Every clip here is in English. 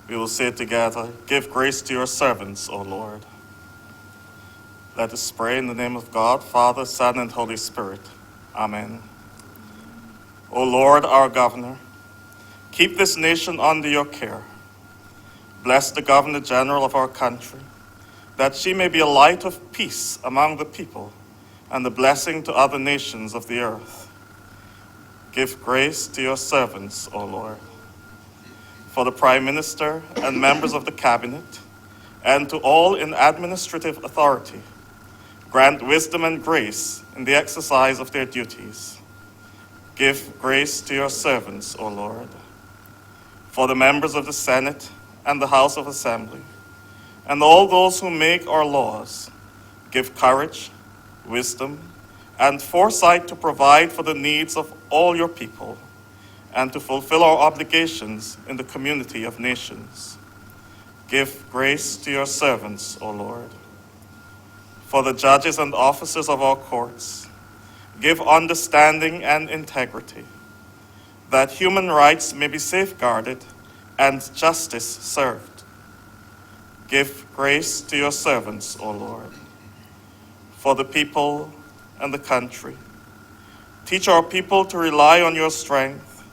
We will say together, give grace to your servants, O Lord. Let us pray in the name of God, Father, Son, and Holy Spirit. Amen. O Lord, our governor, keep this nation under your care. Bless the Governor General of our country, that she may be a light of peace among the people and a blessing to other nations of the earth. Give grace to your servants, O Lord. For the Prime Minister and members of the Cabinet, and to all in administrative authority, grant wisdom and grace in the exercise of their duties. Give grace to your servants, O Lord. For the members of the Senate and the House of Assembly, and all those who make our laws, give courage, wisdom, and foresight to provide for the needs of all your people, and to fulfill our obligations in the community of nations. Give grace to your servants, O Lord. For the judges and officers of our courts, give understanding and integrity, that human rights may be safeguarded and justice served. Give grace to your servants, O Lord. For the people and the country, teach our people to rely on your strength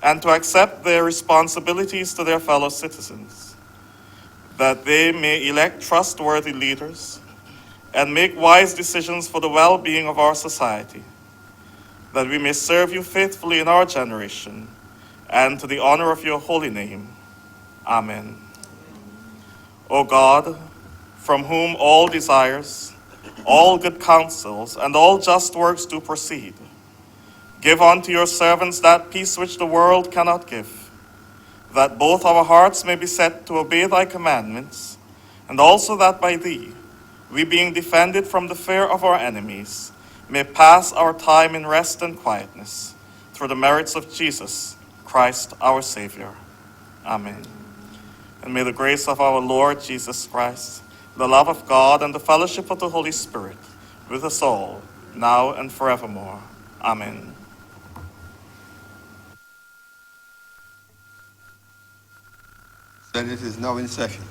and to accept their responsibilities to their fellow citizens, that they may elect trustworthy leaders and make wise decisions for the well-being of our society, that we may serve you faithfully in our generation and to the honor of your holy name. Amen. O God, from whom all desires, all good counsels, and all just works do proceed, give unto your servants that peace which the world cannot give, that both our hearts may be set to obey thy commandments, and also that by thee, we being defended from the fear of our enemies, may pass our time in rest and quietness, through the merits of Jesus Christ our Savior. Amen. And may the grace of our Lord Jesus Christ, the love of God, and the fellowship of the Holy Spirit with us all, now and forevermore. Amen. Senate is now in session.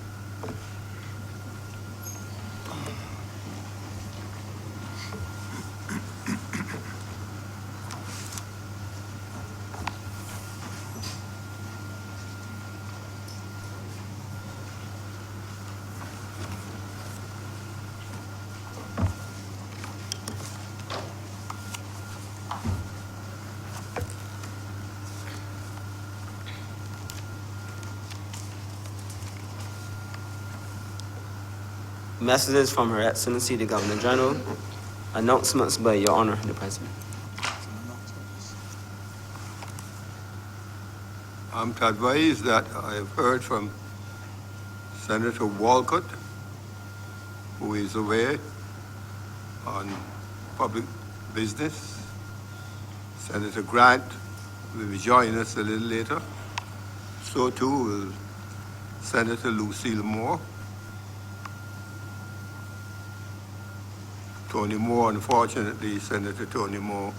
Messages from Her Excellency the Governor General. Announcements by Your Honor the President. I'm to advise that I have heard from Senator Walcott, who is away on public business. Senator Grant will be joining us a little later. So too will Senator Lucille Moore. Tony Moore, unfortunately, Senator Tony Moore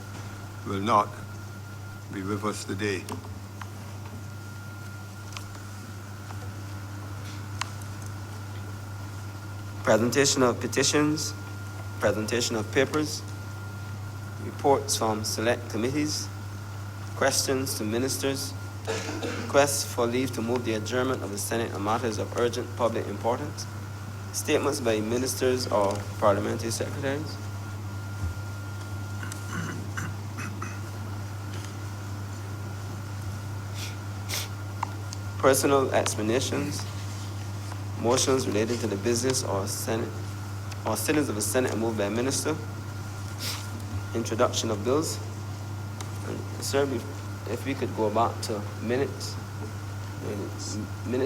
will not be with us today. Presentation of petitions, presentation of papers, reports from select committees, questions to ministers, requests for leave to move the adjournment of the Senate on matters of urgent public importance, statements by ministers or parliamentary secretaries. Personal explanations, motions relating to the business or Senate or sittings of the Senate moved by a minister, introduction of bills. And sir, if we could go back to minutes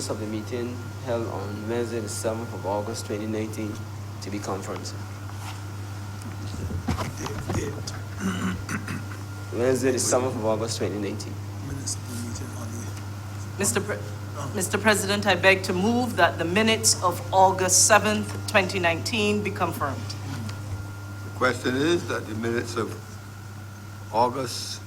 of the meeting held on Wednesday the 7th of August 2019 to be confirmed, sir. Wednesday the 7th of August 2019. Mr. President, I beg to move that the minutes of August 7th, 2019 be confirmed. The question is that the minutes of August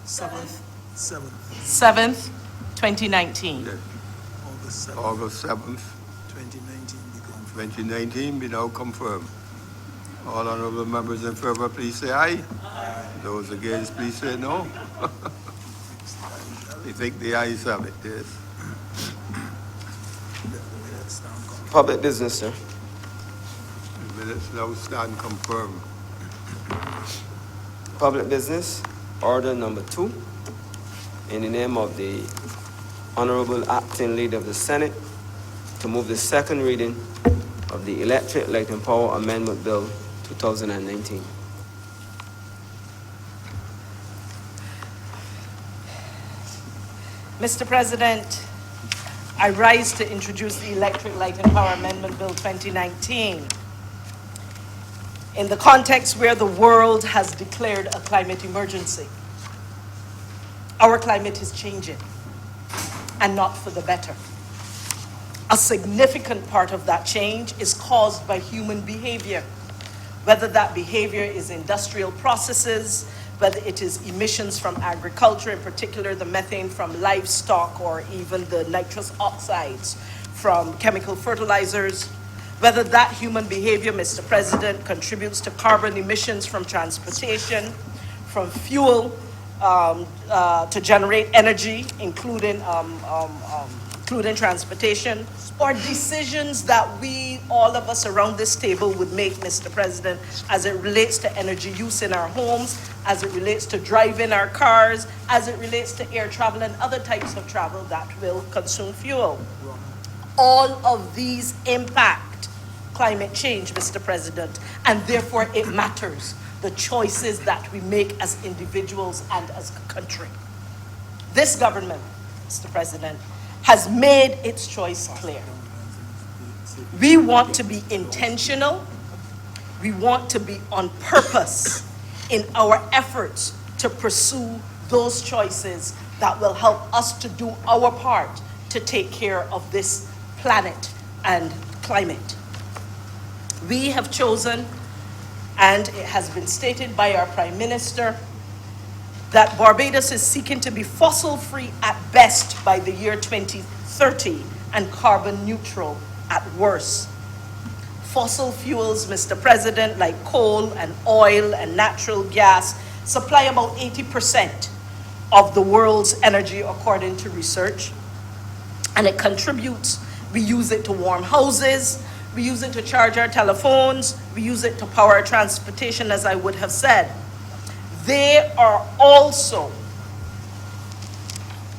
7th. 7th, 2019. Yes. August 7th, August 7th, 2019 be confirmed. 2019 be now confirmed. All honorable members in favor, please say aye. Those against, please say no. I think the ayes have it, yes. The minutes stand confirmed. Public business, sir. The minutes now stand confirmed. Public business, order number 2. In the name of the Honorable Acting Leader of the Senate, to move the second reading of the Electric Light and Power Amendment Bill 2019. Mr. President, I rise to introduce the Electric Light and Power Amendment Bill 2019. In the context where the world has declared a climate emergency, our climate is changing, and not for the better. A significant part of that change is caused by human behavior, whether that behavior is industrial processes, whether it is emissions from agriculture, in particular the methane from livestock, or even the nitrous oxides from chemical fertilizers, whether that human behavior, Mr. President, contributes to carbon emissions from transportation, from fuel to generate energy, including transportation, or decisions that we, all of us around this table, would make, Mr. President, as it relates to energy use in our homes, as it relates to driving our cars, as it relates to air travel and other types of travel that will consume fuel. All of these impact climate change, Mr. President, and therefore it matters the choices that we make as individuals and as a country. This government, Mr. President, has made its choice clear. We want to be intentional. We want to be on purpose in our efforts to pursue those choices that will help us to do our part to take care of this planet and climate. We have chosen, and it has been stated by our Prime Minister, that Barbados is seeking to be fossil-free at best by the year 2030 and carbon neutral at worst. Fossil fuels, Mr. President, like coal and oil and natural gas, supply about 80% of the world's energy according to research. And it contributes. We use it to warm houses, we use it to charge our telephones, we use it to power our transportation, as I would have said. They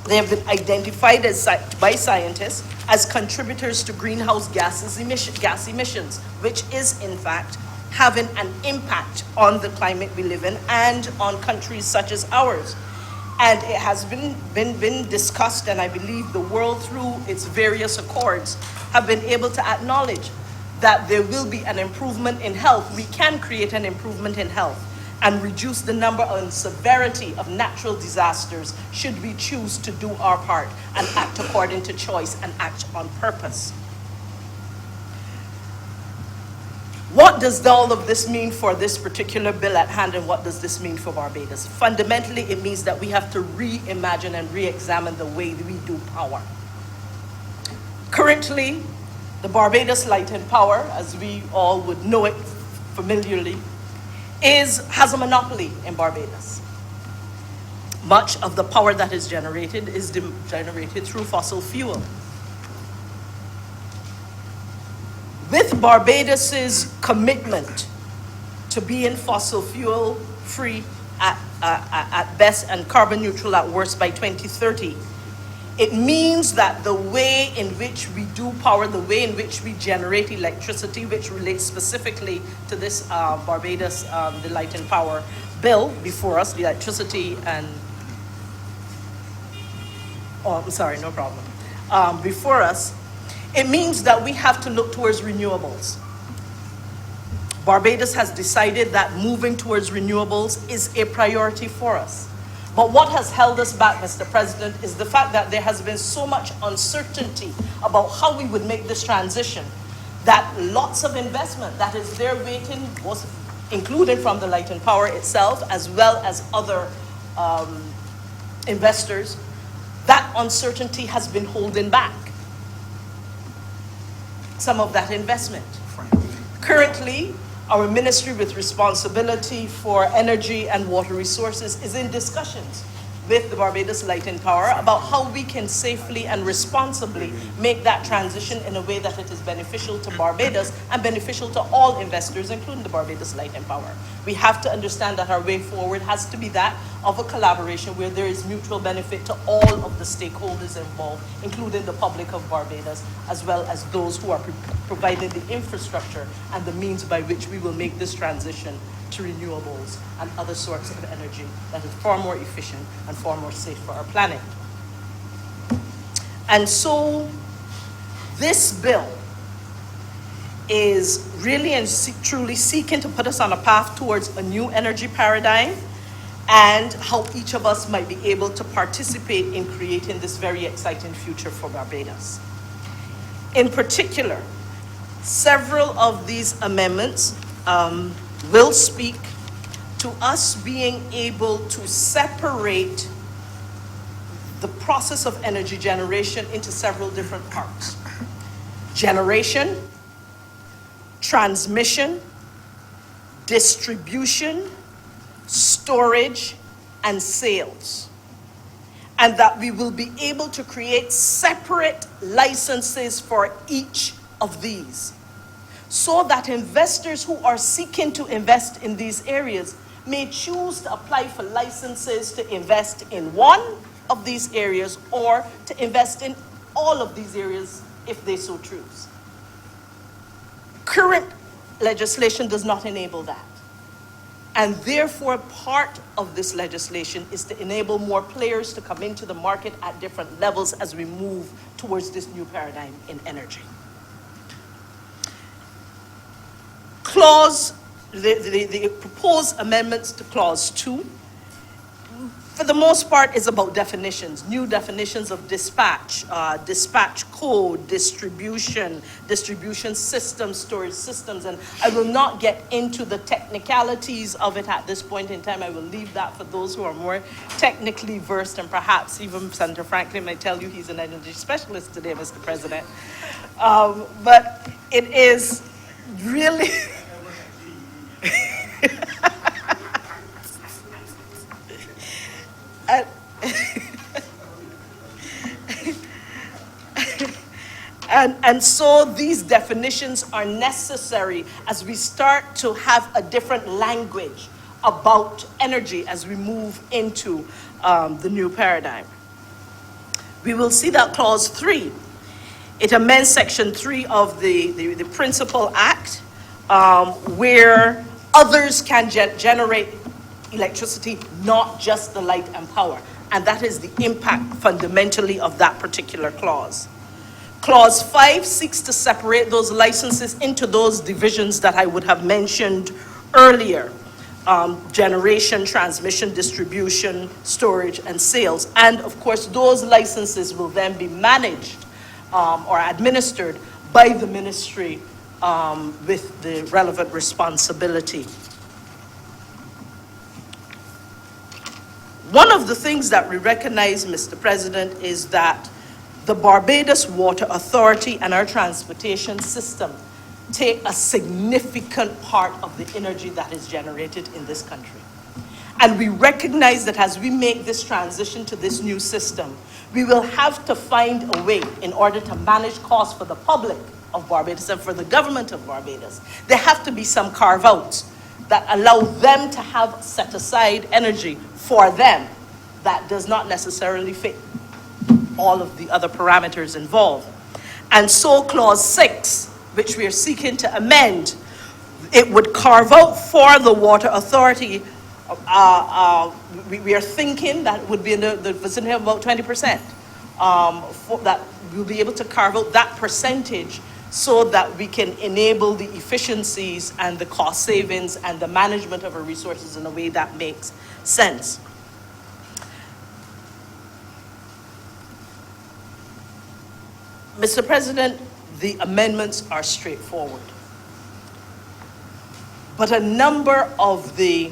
have been identified by scientists as contributors to greenhouse gas emissions, which is in fact having an impact on the climate we live in and on countries such as ours. And it has been discussed, and I believe the world through its various accords have been able to acknowledge that there will be an improvement in health. We can create an improvement in health and reduce the number and severity of natural disasters should we choose to do our part and act according to choice and act on purpose. What does all of this mean for this particular bill at hand, and what does this mean for Barbados? Fundamentally, it means that we have to reimagine and re-examine the way we do power. Currently, the Barbados Light and Power, as we all would know it familiarly, has a monopoly in Barbados. Much of the power that is generated through fossil fuel. With Barbados's commitment to being fossil fuel free at best and carbon neutral at worst by 2030, it means that the way in which we do power, the way in which we generate electricity, which relates specifically to this Barbados, the Light and Power bill before us, the electricity and, before us, it means that we have to look towards renewables. Barbados has decided that moving towards renewables is a priority for us. But what has held us back, Mr. President, is the fact that there has been so much uncertainty about how we would make this transition that lots of investment that is there waiting, was included from the Light and Power itself, as well as other investors, that uncertainty has been holding back some of that investment. frankly. Currently, our ministry with responsibility for energy and water resources is in discussions with the Barbados Light and Power about how we can safely and responsibly make that transition in a way that it is beneficial to Barbados and beneficial to all investors, including the Barbados Light and Power. We have to understand that our way forward has to be that of a collaboration where there is mutual benefit to all of the stakeholders involved, including the public of Barbados, as well as those who are providing the infrastructure and the means by which we will make this transition to renewables and other sorts of energy that is far more efficient and far more safe for our planet. And so this bill is really and truly seeking to put us on a path towards a new energy paradigm and how each of us might be able to participate in creating this very exciting future for Barbados. In particular, several of these amendments will speak to us being able to separate the process of energy generation into several different parts. Generation, transmission, distribution, storage, and sales. And that we will be able to create separate licenses for each of these, so that investors who are seeking to invest in these areas may choose to apply for licenses to invest in one of these areas or to invest in all of these areas if they so choose. Current legislation does not enable that. And therefore, part of this legislation is to enable more players to come into the market at different levels as we move towards this new paradigm in energy. The proposed amendments to Clause 2, for the most part, is about definitions, new definitions of dispatch, dispatch code, distribution systems, storage systems, and I will not get into the technicalities of it at this point in time. I will leave that for those who are more technically versed, and perhaps even Senator Franklin might tell you he's an energy specialist today, Mr. President. But it is really... And so these definitions are necessary as we start to have a different language about energy as we move into the new paradigm. We will see that Clause 3. It amends Section 3 of the Principal Act, where others can generate electricity, not just the light and power. And that is the impact fundamentally of that particular clause. Clause 5 seeks to separate those licenses into those divisions that I would have mentioned earlier. Generation, transmission, distribution, storage, and sales. And of course, those licenses will then be managed or administered by the ministry with the relevant responsibility. One of the things that we recognize, Mr. President, is that the Barbados Water Authority and our transportation system take a significant part of the energy that is generated in this country. And we recognize that as we make this transition to this new system, we will have to find a way in order to manage costs for the public of Barbados and for the government of Barbados. There have to be some carve-outs that allow them to have set-aside energy for them that does not necessarily fit all of the other parameters involved. And so Clause 6, which we are seeking to amend, it would carve out for the Water Authority, we are thinking that it would be in the vicinity of about 20%, that we'll be able to carve out that percentage so that we can enable the efficiencies and the cost savings and the management of our resources in a way that makes sense. Mr. President, the amendments are straightforward. But a number of the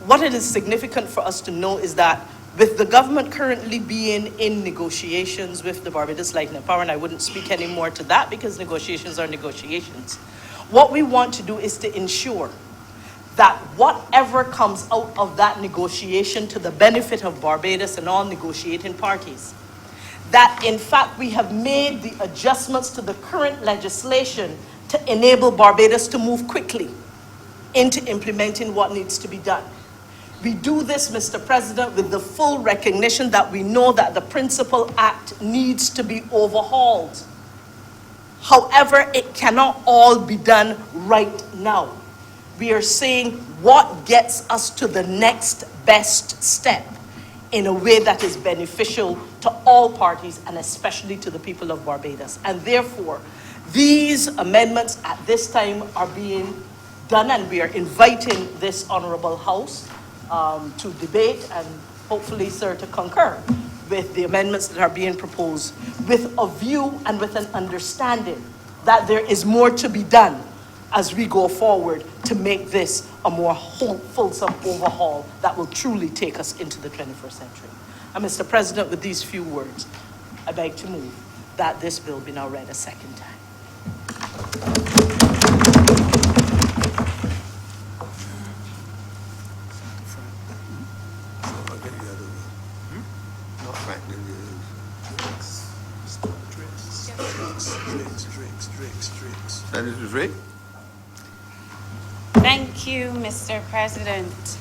what it is significant for us to know is that with the government currently being in negotiations with the Barbados Light and Power, and I wouldn't speak any more to that because negotiations are negotiations, what we want to do is to ensure that whatever comes out of that negotiation to the benefit of Barbados and all negotiating parties, that in fact we have made the adjustments to the current legislation to enable Barbados to move quickly into implementing what needs to be done. We do this, Mr. President, with the full recognition that we know that the Principal Act needs to be overhauled. However, it cannot all be done right now. We are saying what gets us to the next best step in a way that is beneficial to all parties and especially to the people of Barbados. And therefore, these amendments at this time are being done, and we are inviting this Honourable House to debate and hopefully, sir, to concur with the amendments that are being proposed, with a view and with an understanding that there is more to be done as we go forward to make this a more fulsome overhaul that will truly take us into the 21st century. And Mr. President, with these few words, I beg to move that this bill be now read a second time. Senator Drake? Thank you, Mr. President.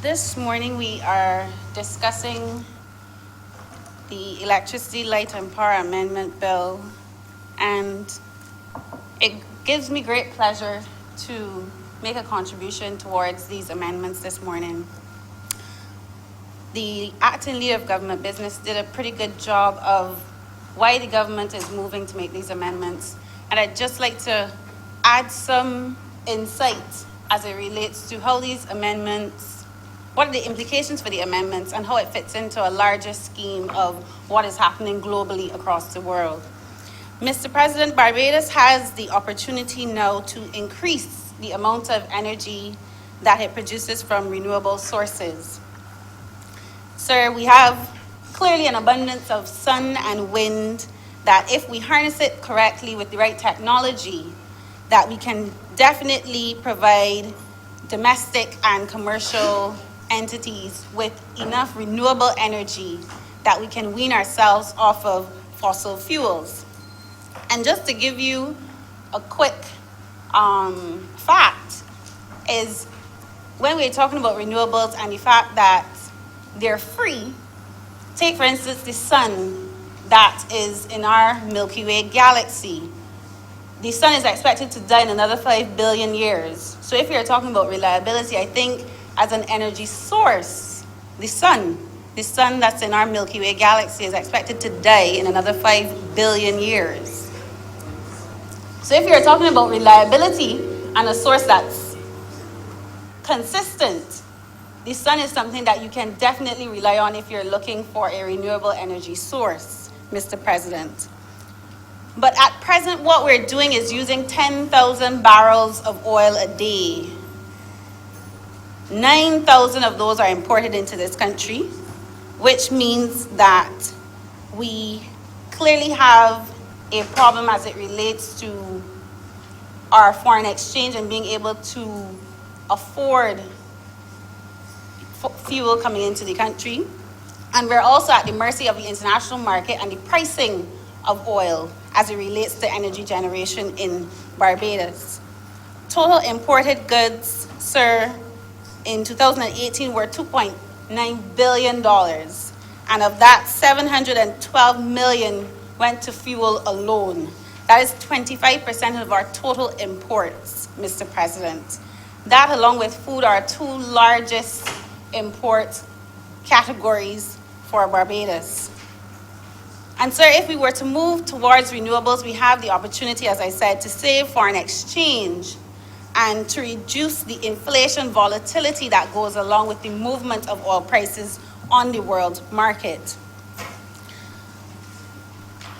This morning we are discussing the Electricity, Light and Power Amendment Bill, and it gives me great pleasure to make a contribution towards these amendments this morning. The acting leader of government business did a pretty good job of why the government is moving to make these amendments. And I'd just like to add some insight as it relates to how these amendments, what are the implications for the amendments and how it fits into a larger scheme of what is happening globally across the world. Mr. President, Barbados has the opportunity now to increase the amount of energy that it produces from renewable sources. Sir, we have clearly an abundance of sun and wind that if we harness it correctly with the right technology, that we can definitely provide domestic and commercial entities with enough renewable energy that we can wean ourselves off of fossil fuels. And just to give you a quick fact is when we're talking about renewables and the fact that they're free, take for instance the sun that is in our Milky Way galaxy. The sun is expected to die in another 5 billion years. So if you're talking about reliability, I think as an energy source, the sun that's in our Milky Way galaxy is expected to die in another 5 billion years. So if you're talking about reliability and a source that's consistent, the sun is something that you can definitely rely on if you're looking for a renewable energy source, Mr. President. But at present, what we're doing is using 10,000 barrels of oil a day. 9,000 of those are imported into this country, which means that we clearly have a problem as it relates to our foreign exchange and being able to afford fuel coming into the country. And we're also at the mercy of the international market and the pricing of oil as it relates to energy generation in Barbados. Total imported goods, sir, in 2018 were $2.9 billion. And of that, 712 million went to fuel alone. That is 25% of our total imports, Mr. President. That, along with food, are our two largest import categories for Barbados. And sir, if we were to move towards renewables, we have the opportunity, as I said, to save foreign exchange and to reduce the inflation volatility that goes along with the movement of oil prices on the world market.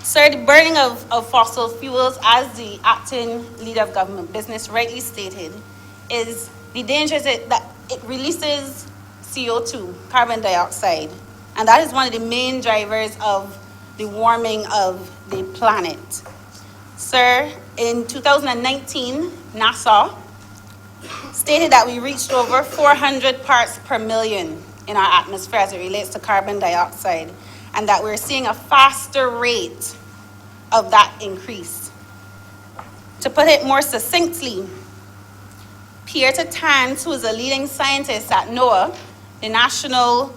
Sir, the burning of fossil fuels, as the acting leader of government business rightly stated, is the danger is that it releases CO2, carbon dioxide, and that is one of the main drivers of the warming of the planet. Sir, in 2019, NASA stated that we reached over 400 parts per million in our atmosphere as it relates to carbon dioxide, and that we're seeing a faster rate of that increase. To put it more succinctly, Pierre Tans, who is a leading scientist at NOAA, the National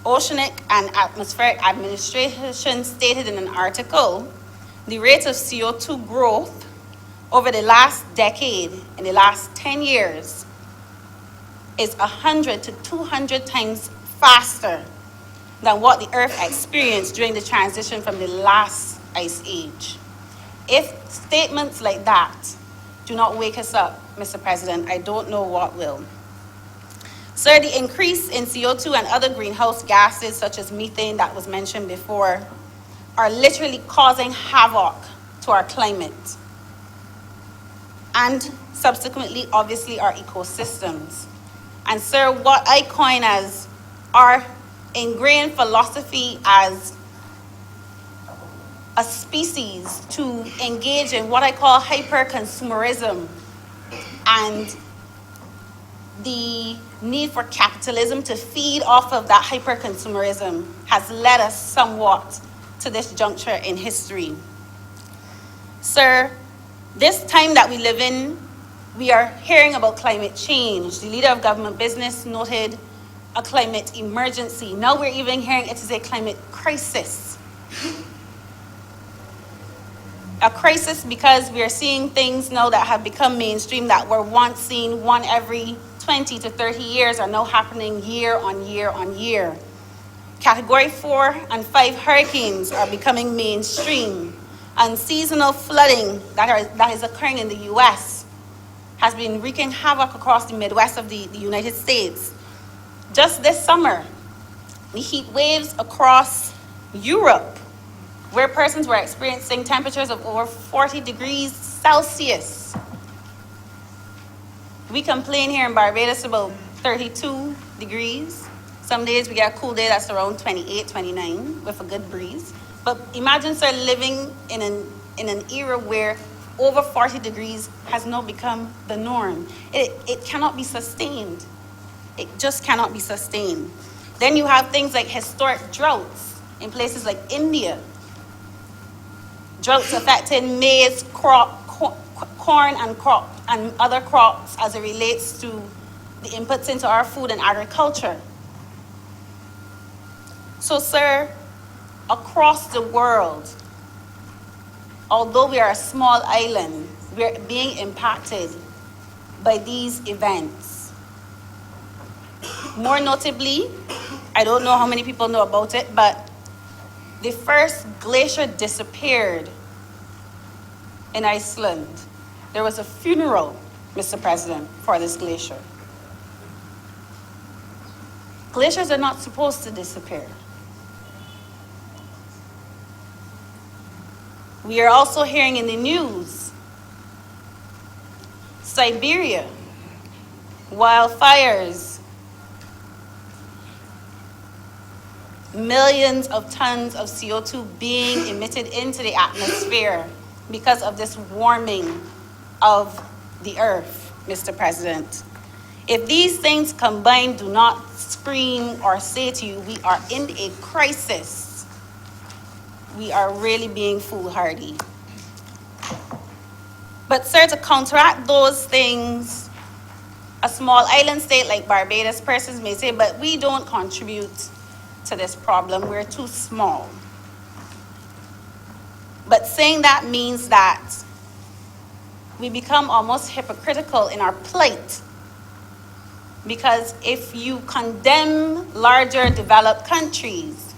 Oceanic and Atmospheric Administration, stated in an article, the rate of CO2 growth over the last decade, in the last 10 years, is 100 to 200 times faster than what the Earth experienced during the transition from the last ice age. If statements like that do not wake us up, Mr. President, I don't know what will. Sir, the increase in CO2 and other greenhouse gases, such as methane that was mentioned before, are literally causing havoc to our climate and subsequently, obviously, our ecosystems. And sir, what I coin as our ingrained philosophy as a species to engage in what I call hyper-consumerism and the need for capitalism to feed off of that hyper-consumerism has led us somewhat to this juncture in history. Sir, this time that we live in, we are hearing about climate change. The leader of government business noted a climate emergency. Now we're even hearing it is a climate crisis. A crisis because we are seeing things now that have become mainstream that were once seen one every 20 to 30 years are now happening year on year on year. Category 4 and 5 hurricanes are becoming mainstream, and seasonal flooding that is occurring in the US has been wreaking havoc across the Midwest of the United States. Just this summer, the heat waves across Europe, where persons were experiencing temperatures of over 40 degrees Celsius. We complain here in Barbados about 32 degrees. Some days we get a cool day that's around 28, 29 with a good breeze. But imagine, sir, living in an era where over 40 degrees has now become the norm. It cannot be sustained. It just cannot be sustained. Then you have things like historic droughts in places like India. Droughts affecting maize, corn and other crops as it relates to the inputs into our food and agriculture. So, sir, across the world, although we are a small island, we're being impacted by these events. More notably, I don't know how many people know about it, but the first glacier disappeared in Iceland. There was a funeral, Mr. President, for this glacier. Glaciers are not supposed to disappear. We are also hearing in the news, Siberia, wildfires, millions of tons of CO2 being emitted into the atmosphere because of this warming of the earth, Mr. President. If these things combined do not scream or say to you, we are in a crisis, we are really being foolhardy. But sir, to counteract those things, a small island state like Barbados, persons may say, but we don't contribute to this problem, we're too small. But saying that means that we become almost hypocritical in our plight. Because if you condemn larger developed countries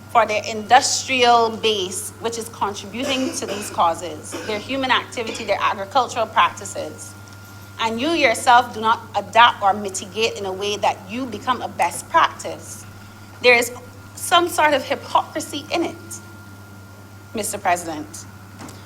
for their industrial base, which is contributing to these causes, their human activity, their agricultural practices, and you yourself do not adapt or mitigate in a way that you become a best practice, there is some sort of hypocrisy in it, Mr. President.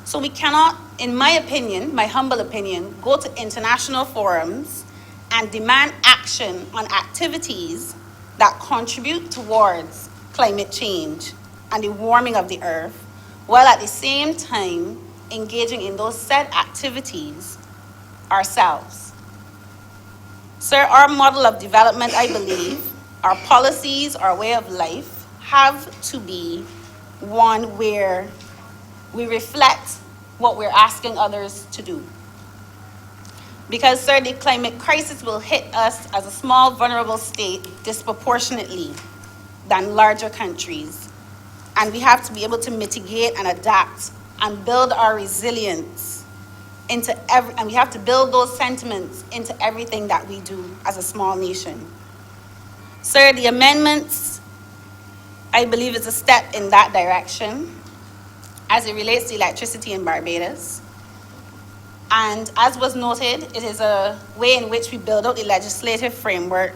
So we cannot, in my opinion, my humble opinion, go to international forums and demand action on activities that contribute towards climate change and the warming of the earth, while at the same time engaging in those said activities ourselves. Sir, our model of development, I believe, our policies, our way of life have to be one where we reflect what we're asking others to do. Because, sir, the climate crisis will hit us as a small, vulnerable state disproportionately than larger countries. And we have to be able to mitigate and adapt and build our resilience and we have to build those sentiments into everything that we do as a small nation. Sir, the amendments, I believe, is a step in that direction as it relates to electricity in Barbados. And as was noted, it is a way in which we build out the legislative framework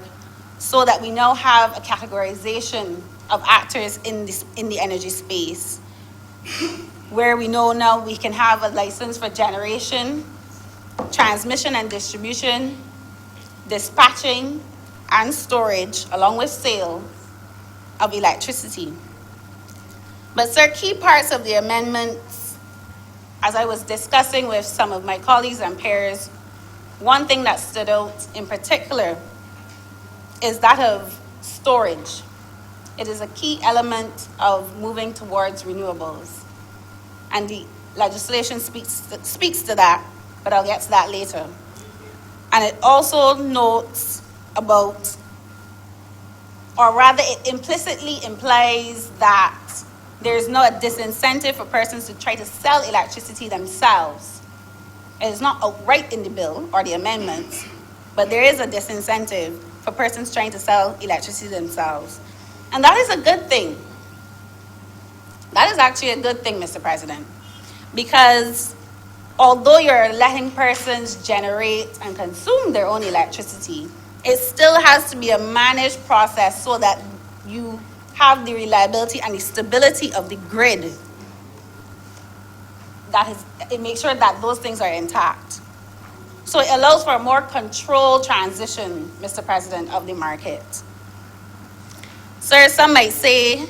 so that we now have a categorization of actors in the energy space, where we know now we can have a license for generation, transmission and distribution, dispatching and storage, along with sale of electricity. But, sir, key parts of the amendments, as I was discussing with some of my colleagues and peers, one thing that stood out in particular is that of storage. It is a key element of moving towards renewables. And the legislation speaks to that, but I'll get to that later. And it also notes about, or rather it implicitly implies that there's no disincentive for persons to try to sell electricity themselves. It is not outright in the bill or the amendments, but there is a disincentive for persons trying to sell electricity themselves. And that is a good thing. That is actually a good thing, Mr. President, because although you're letting persons generate and consume their own electricity, it still has to be a managed process so that you have the reliability and the stability of the grid. It makes sure that those things are intact. So it allows for a more controlled transition, Mr. President, of the market. Sir, some might say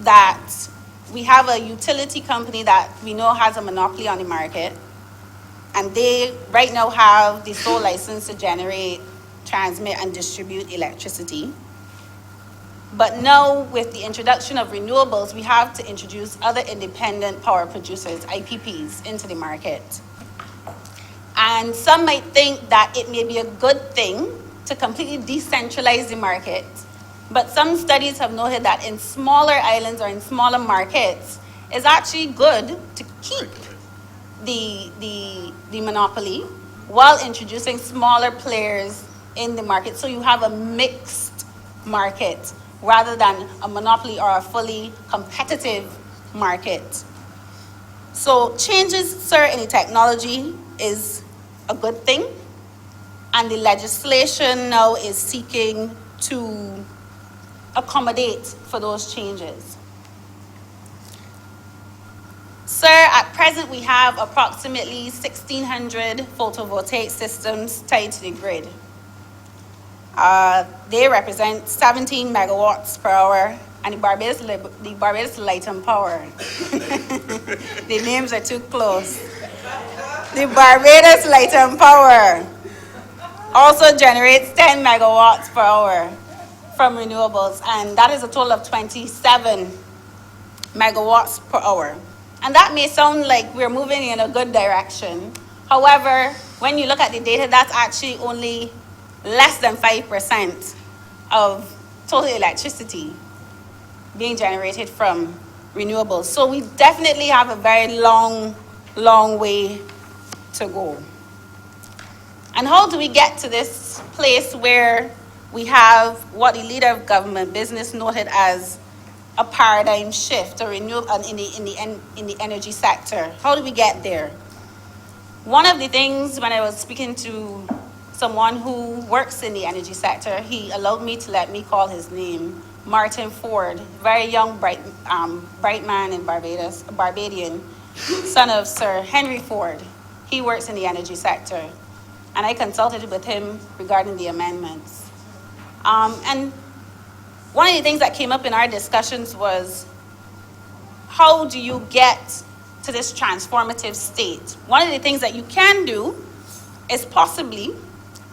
that we have a utility company that we know has a monopoly on the market, and they right now have the sole license to generate, transmit, and distribute electricity. But now, with the introduction of renewables, we have to introduce other independent power producers, IPPs, into the market. And some might think that it may be a good thing to completely decentralize the market. But some studies have noted that in smaller islands or in smaller markets, it's actually good to keep the monopoly while introducing smaller players in the market. So you have a mixed market rather than a monopoly or a fully competitive market. So changes, sir, in the technology is a good thing. And the legislation now is seeking to accommodate for those changes. Sir, at present we have approximately 1,600 photovoltaic systems tied to the grid. They represent 17 megawatts per hour, and the Barbados Light and Power. The names are too close. The Barbados Light and Power also generates 10 megawatts per hour from renewables, and that is a total of 27 megawatts per hour. And that may sound like we're moving in a good direction. However, when you look at the data, that's actually only less than 5% of total electricity being generated from renewables. So we definitely have a very long way to go. And how do we get to this place where we have what the leader of government business noted as a paradigm shift or renewal in the energy sector? How do we get there? One of the things, when I was speaking to someone who works in the energy sector, he allowed me to let me call his name, Martin Ford, very young, bright man in Barbados, a Barbadian, son of Sir Henry Ford. He works in the energy sector. And I consulted with him regarding the amendments. And one of the things that came up in our discussions was, how do you get to this transformative state? One of the things that you can do is possibly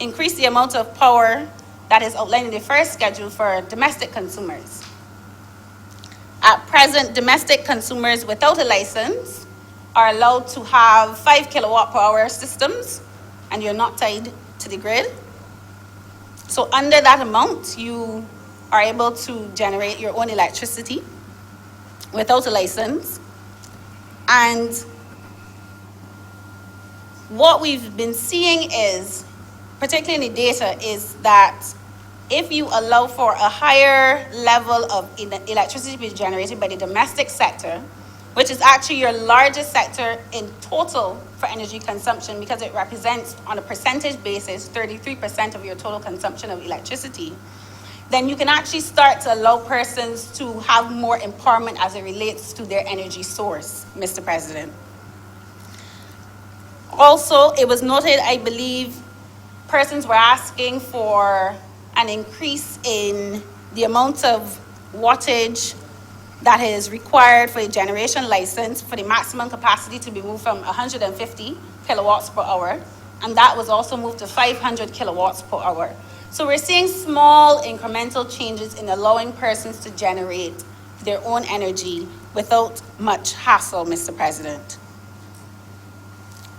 increase the amount of power that is outlined in the first schedule for domestic consumers. At present, domestic consumers without a license are allowed to have 5 kilowatt per hour systems, and you're not tied to the grid. So under that amount, you are able to generate your own electricity without a license. And what we've been seeing is, particularly in the data, is that if you allow for a higher level of electricity to be generated by the domestic sector, which is actually your largest sector in total for energy consumption, because it represents, on a percentage basis, 33% of your total consumption of electricity, then you can actually start to allow persons to have more empowerment as it relates to their energy source, Mr. President. Also, it was noted, I believe, persons were asking for an increase in the amount of wattage that is required for a generation license for the maximum capacity to be moved from 150 kilowatts per hour, and that was also moved to 500 kilowatts per hour. So we're seeing small incremental changes in allowing persons to generate their own energy without much hassle, Mr. President.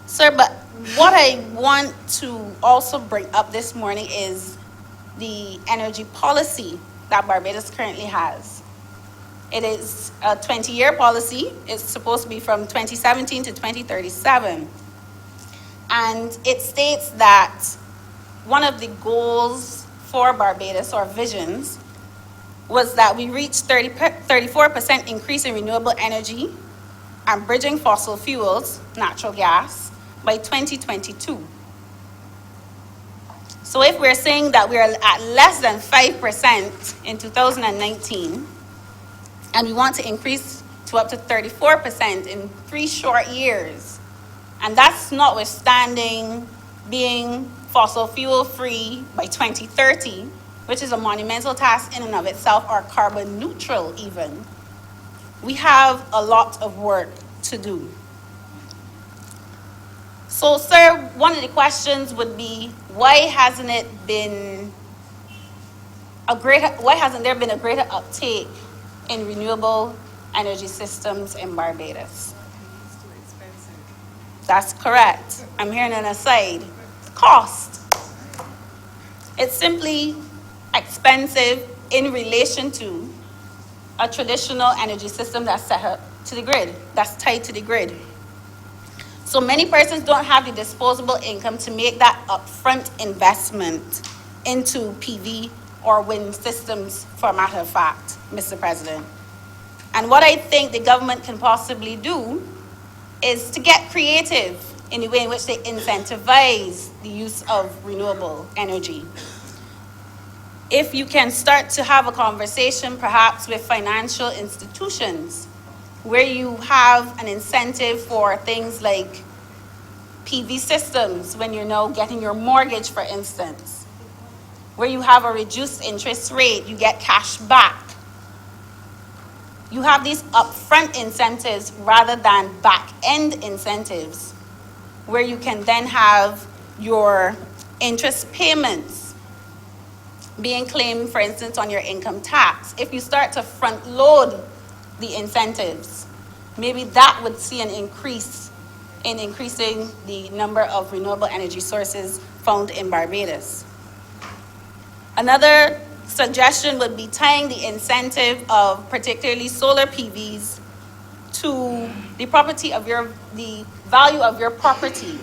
Sir, but what I want to also bring up this morning is the energy policy that Barbados currently has. It is a 20-year policy. It's supposed to be from 2017 to 2037. And it states that one of the goals for Barbados, or visions, was that we reach 34% increase in renewable energy and bridging fossil fuels, natural gas, by 2022. So if we're saying that we're at less than 5% in 2019, and we want to increase to up to 34% in 3 short years, and that's notwithstanding being fossil fuel free by 2030, which is a monumental task in and of itself, or carbon neutral even, we have a lot of work to do. So, sir, one of the questions would be, why hasn't there been a greater uptake in renewable energy systems in Barbados? That's correct. I'm hearing an aside. Cost. It's simply expensive in relation to a traditional energy system that's set up to the grid, that's tied to the grid. So many persons don't have the disposable income to make that upfront investment into PV or wind systems, for a matter of fact, Mr. President. And what I think the government can possibly do is to get creative in the way in which they incentivize the use of renewable energy. If you can start to have a conversation perhaps with financial institutions where you have an incentive for things like PV systems when you're now getting your mortgage, for instance, where you have a reduced interest rate, you get cash back. You have these upfront incentives rather than back-end incentives, where you can then have your interest payments being claimed, for instance, on your income tax. If you start to front load the incentives, maybe that would see an increase in increasing the number of renewable energy sources found in Barbados. Another suggestion would be tying the incentive of particularly solar PVs to the value of your property.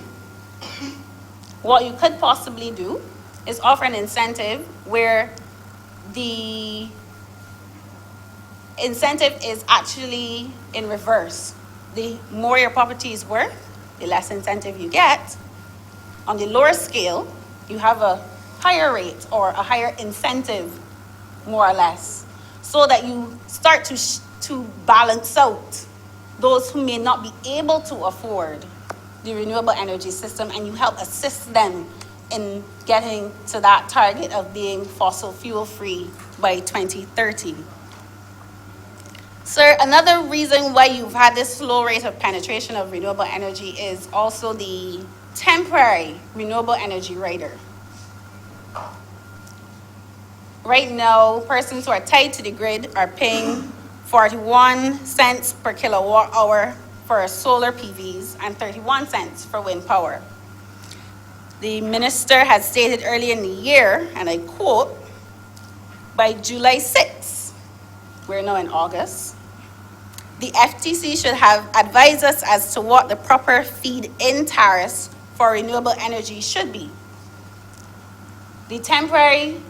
What you could possibly do is offer an incentive where the incentive is actually in reverse. The more your property is worth, the less incentive you get. On the lower scale, you have a higher rate or a higher incentive, more or less, so that you start to balance out those who may not be able to afford the renewable energy system, and you help assist them in getting to that target of being fossil fuel free by 2030. Sir, another reason why you've had this slow rate of penetration of renewable energy is also the temporary renewable energy rider. Right now, persons who are tied to the grid are paying 41 cents per kilowatt hour for solar PVs and 31 cents for wind power. The minister had stated earlier in the year, and I quote, by July 6, we're now in August, the FTC should have advised us as to what the proper feed-in tariffs for renewable energy should be. The temporary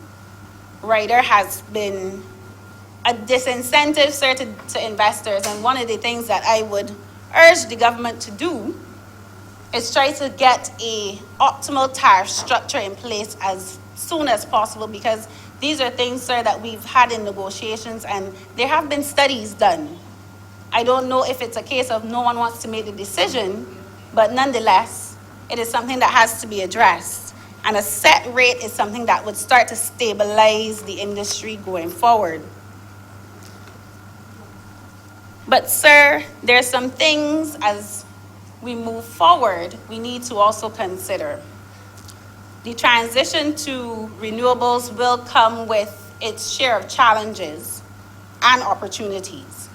rider has been a disincentive, sir, to investors, and one of the things that I would urge the government to do is try to get a optimal tariff structure in place as soon as possible, because these are things, sir, that we've had in negotiations, and there have been studies done. I don't know if it's a case of no one wants to make the decision, but nonetheless, it is something that has to be addressed. And a set rate is something that would start to stabilize the industry going forward. But sir, there are some things as we move forward we need to also consider. The transition to renewables will come with its share of challenges and opportunities.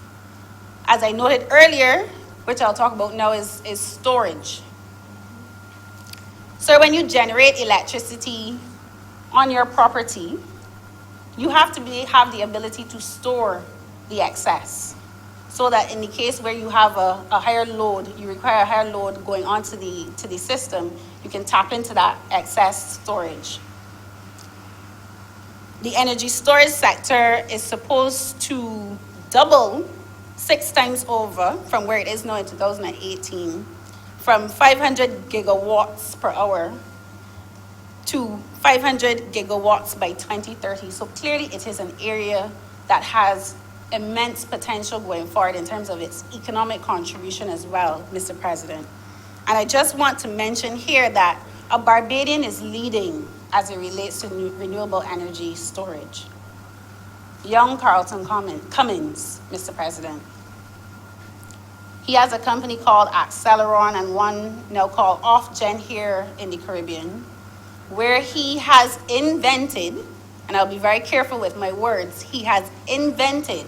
As I noted earlier, which I'll talk about now, is storage. So when you generate electricity on your property, you have to have the ability to store the excess, so that in the case where you have a higher load, you require a higher load going onto the system, you can tap into that excess storage. The energy storage sector is supposed to double 6 times over from where it is now in 2018, from 500 gigawatts per hour to 500 gigawatts by 2030. So clearly it is an area that has immense potential going forward in terms of its economic contribution as well, Mr. President. And I just want to mention here that a Barbadian is leading as it relates to renewable energy storage. Young Carlton Cummins, Mr. President. He has a company called Acceleron and one now called OffGen here in the Caribbean, where he has invented, and I'll be very careful with my words, he has invented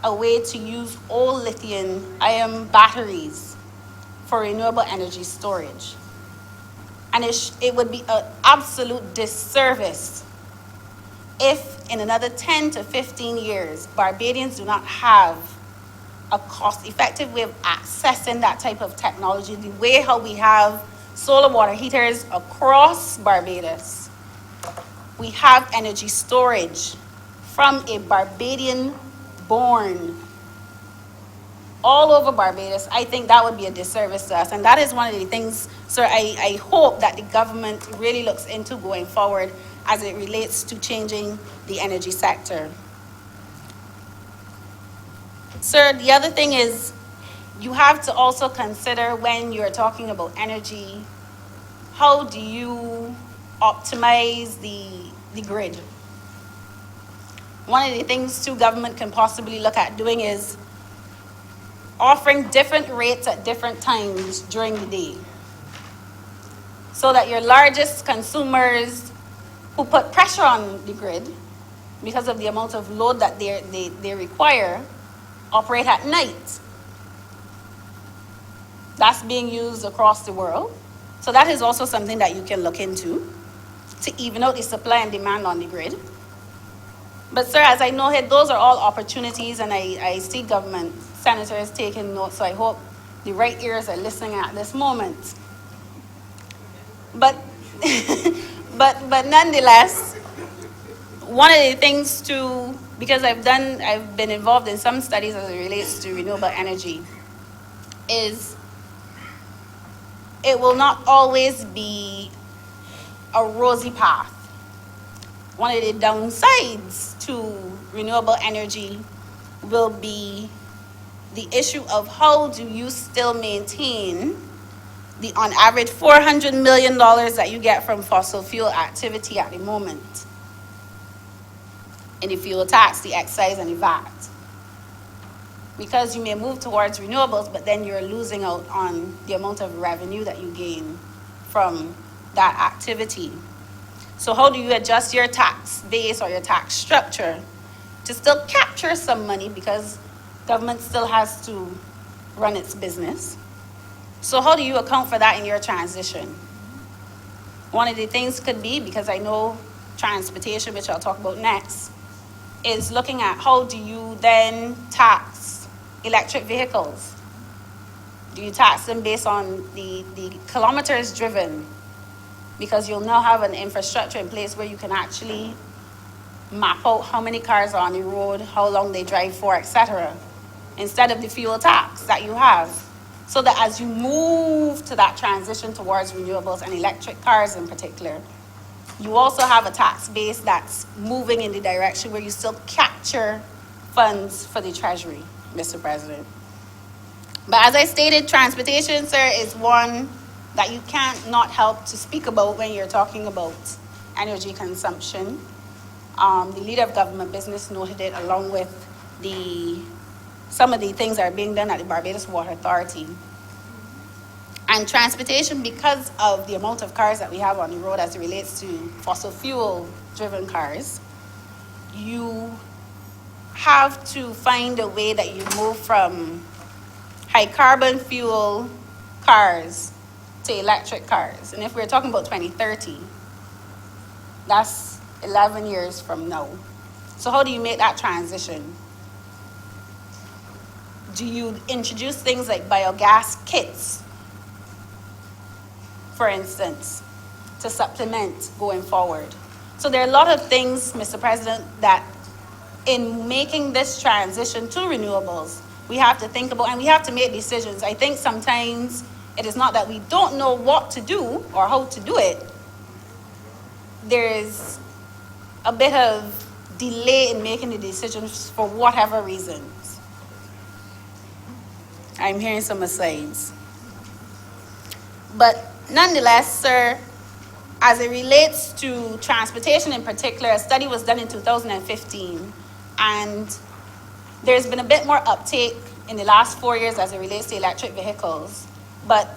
a way to use old lithium-ion batteries for renewable energy storage. And it would be an absolute disservice if in another 10 to 15 years, Barbadians do not have a cost-effective way of accessing that type of technology, the way how we have solar water heaters across Barbados. We have energy storage from a Barbadian born all over Barbados. I think that would be a disservice to us, and that is one of the things, sir, I hope that the government really looks into going forward as it relates to changing the energy sector. Sir, the other thing is you have to also consider when you're talking about energy, how do you optimize the grid? One of the things too government can possibly look at doing is offering different rates at different times during the day, so that your largest consumers who put pressure on the grid because of the amount of load that they require operate at night. That's being used across the world. So that is also something that you can look into to even out the supply and demand on the grid. But sir, as I know here, those are all opportunities, and I see government senators taking notes, so I hope the right ears are listening at this moment. But but nonetheless, one of the things too, because I've been involved in some studies as it relates to renewable energy, is it will not always be a rosy path. One of the downsides to renewable energy will be the issue of how do you still maintain the on average $400 million that you get from fossil fuel activity at the moment in the fuel tax, the excise, and the VAT. Because you may move towards renewables, but then you're losing out on the amount of revenue that you gain from that activity. So how do you adjust your tax base or your tax structure to still capture some money, because government still has to run its business? So how do you account for that in your transition? One of the things could be, because I know transportation, which I'll talk about next, is looking at how do you then tax electric vehicles? Do you tax them based on the kilometers driven? Because you'll now have an infrastructure in place where you can actually map out how many cars are on the road, how long they drive for, etc., instead of the fuel tax that you have. So that as you move to that transition towards renewables and electric cars in particular, you also have a tax base that's moving in the direction where you still capture funds for the Treasury, Mr. President. But as I stated, transportation, sir, is one that you can't not help to speak about when you're talking about energy consumption. The leader of government business noted it, along with some of the things that are being done at the Barbados Water Authority. And transportation, because of the amount of cars that we have on the road as it relates to fossil fuel driven cars, you have to find a way that you move from high carbon fuel cars to electric cars. And if we're talking about 2030, that's 11 years from now. So how do you make that transition? Do you introduce things like biogas kits, for instance, to supplement going forward? So there are a lot of things, Mr. President, that in making this transition to renewables, we have to think about, and we have to make decisions. I think sometimes it is not that we don't know what to do or how to do it. There's a bit of delay in making the decisions for whatever reasons. I'm hearing some asides. But nonetheless, sir, as it relates to transportation in particular, a study was done in 2015, and there's been a bit more uptake in the last 4 years as it relates to electric vehicles. But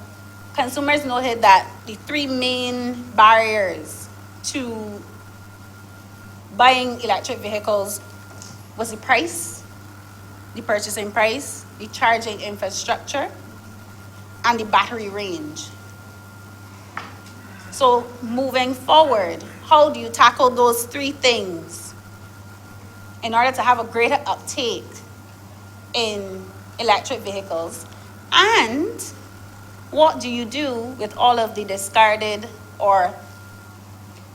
consumers noted that the three main barriers to buying electric vehicles was the price, the purchasing price, the charging infrastructure, and the battery range. So moving forward, how do you tackle those three things in order to have a greater uptake in electric vehicles? And what do you do with all of the discarded or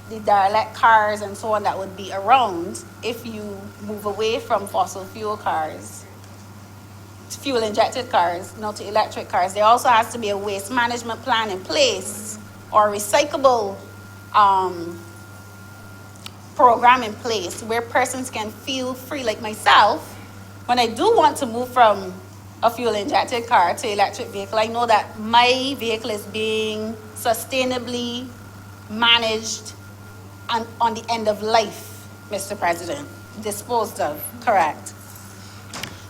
the derelict cars and so on that would be around if you move away from fossil fuel cars, fuel injected cars, now to electric cars? There also has to be a waste management plan in place, or a recyclable program in place where persons can feel free, like myself. When I do want to move from a fuel injected car to electric vehicle, I know that my vehicle is being sustainably managed and on the end of life, Mr. President, disposed of, correct?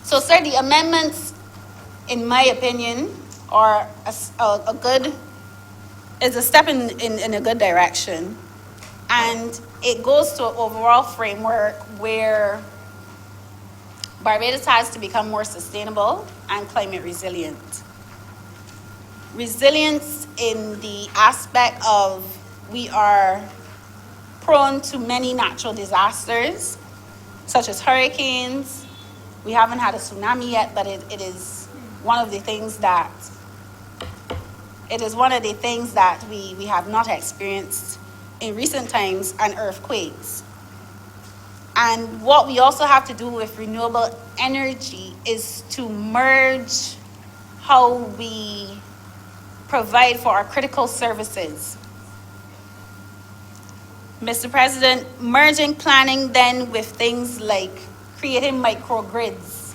So, sir, the amendments, in my opinion, are a good, is a step in a good direction. And it goes to an overall framework where Barbados has to become more sustainable and climate resilient. Resilience in the aspect of we are prone to many natural disasters, such as hurricanes. We haven't had a tsunami yet, but it is one of the things that we have not experienced in recent times, and earthquakes. And what we also have to do with renewable energy is to merge how we provide for our critical services. Mr. President, merging planning then with things like creating microgrids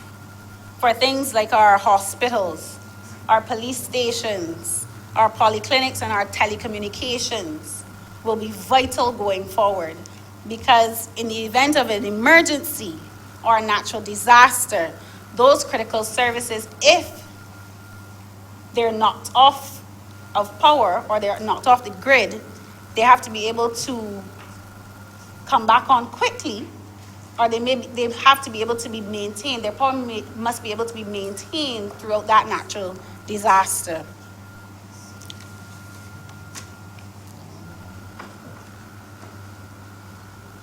for things like our hospitals, our police stations, our polyclinics, and our telecommunications will be vital going forward, because in the event of an emergency or a natural disaster, those critical services, if they're knocked off of power or they're knocked off the grid, they have to be able to come back on quickly, or they have to be able to be maintained. Their power must be able to be maintained throughout that natural disaster.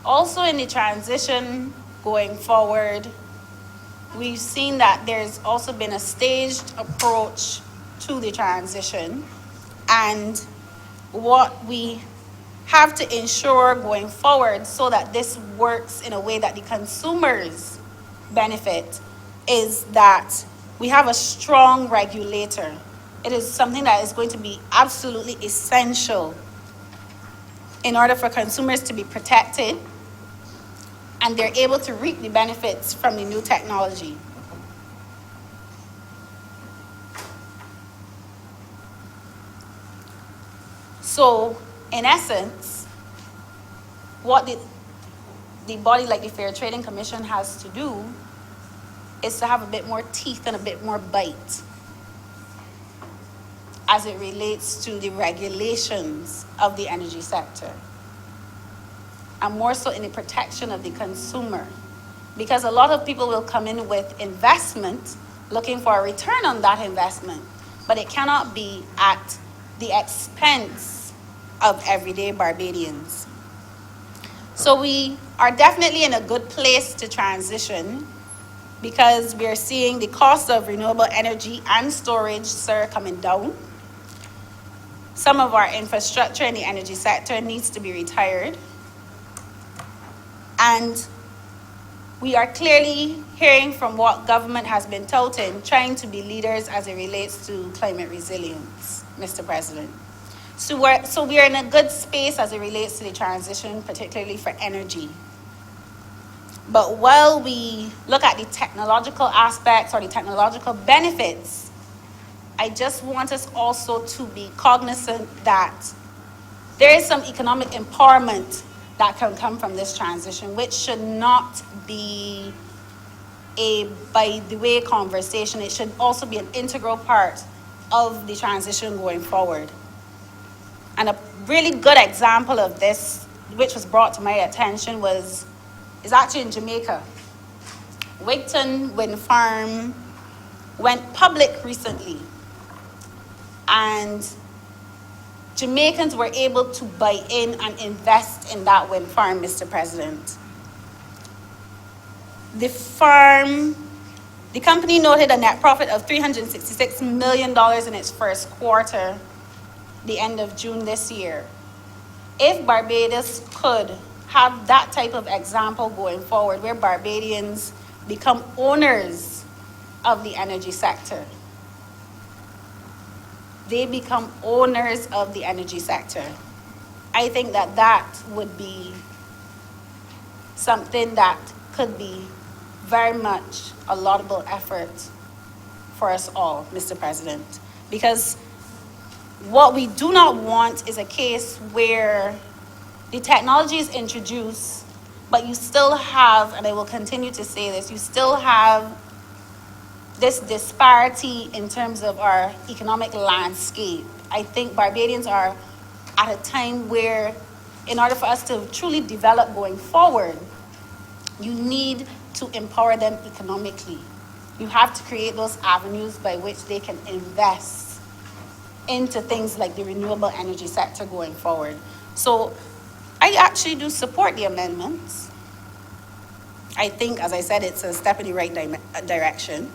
Also, in the transition going forward, we've seen that there's also been a staged approach to the transition, and what we have to ensure going forward so that this works in a way that the consumers benefit is that we have a strong regulator. It is something that is going to be absolutely essential in order for consumers to be protected and they're able to reap the benefits from the new technology. So, in essence, what the body like the Fair Trading Commission has to do is to have a bit more teeth and a bit more bite as it relates to the regulations of the energy sector, and more so in the protection of the consumer. Because a lot of people will come in with investment looking for a return on that investment, but it cannot be at the expense of everyday Barbadians. So we are definitely in a good place to transition, because we are seeing the cost of renewable energy and storage, sir, coming down. Some of our infrastructure in the energy sector needs to be retired. And we are clearly hearing from what government has been touting, trying to be leaders as it relates to climate resilience, Mr. President. So we're in a good space as it relates to the transition, particularly for energy. But while we look at the technological aspects or the technological benefits, I just want us also to be cognizant that there is some economic empowerment that can come from this transition, which should not be a by the way conversation. It should also be an integral part of the transition going forward. And a really good example of this, which was brought to my attention, is actually in Jamaica. Wigton Wind Farm went public recently, and Jamaicans were able to buy in and invest in that wind farm, Mr. President. The company noted a net profit of $366 million in its first quarter, the end of June this year. If Barbados could have that type of example going forward, where Barbadians become owners of the energy sector, they become owners of the energy sector, I think that that would be something that could be very much a laudable effort for us all, Mr. President. Because what we do not want is a case where the technology is introduced, but you still have, and I will continue to say this, you still have this disparity in terms of our economic landscape. I think Barbadians are at a time where, in order for us to truly develop going forward, you need to empower them economically. You have to create those avenues by which they can invest into things like the renewable energy sector going forward. So I actually do support the amendments. I think, as I said, it's a step in the right direction.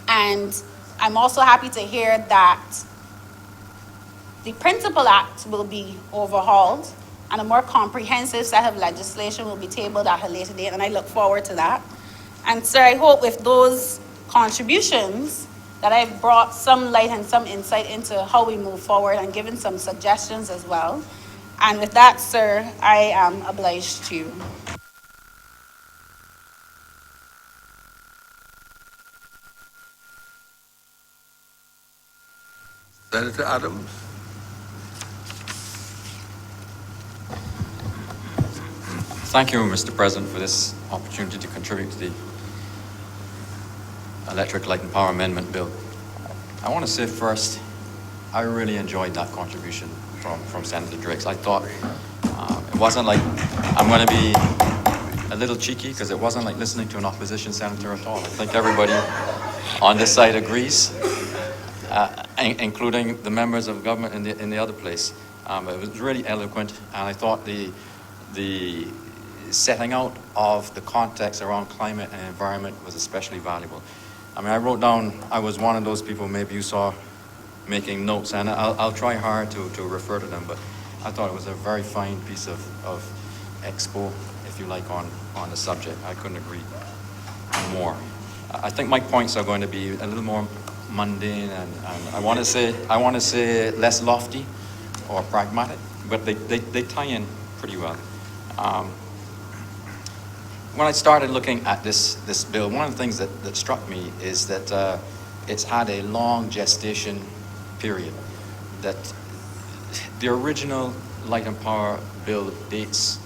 And I'm also happy to hear that the Principal Act will be overhauled and a more comprehensive set of legislation will be tabled at a later date, and I look forward to that. And sir, I hope with those contributions that I've brought some light and some insight into how we move forward and given some suggestions as well. And with that, sir, I am obliged to. Senator Adams. Thank you, Mr. President, for this opportunity to contribute to the Electric Light and Power Amendment Bill. I want to say first, I really enjoyed that contribution from Senator Driggs. I thought it wasn't like, I'm going to be a little cheeky, because it wasn't like listening to an opposition senator at all. I think everybody on this side agrees, including the members of government in the other place. It was really eloquent, and I thought the setting out of the context around climate and environment was especially valuable. I mean, I wrote down, I was one of those people maybe you saw making notes, and I'll try hard to refer to them, but I thought it was a very fine piece of expo, if you like, on the subject. I couldn't agree more. I think my points are going to be a little more mundane, and I want to say less lofty or pragmatic, but they tie in pretty well. When I started looking at this bill, one of the things that struck me is that it's had a long gestation period. That the original Light and Power bill dates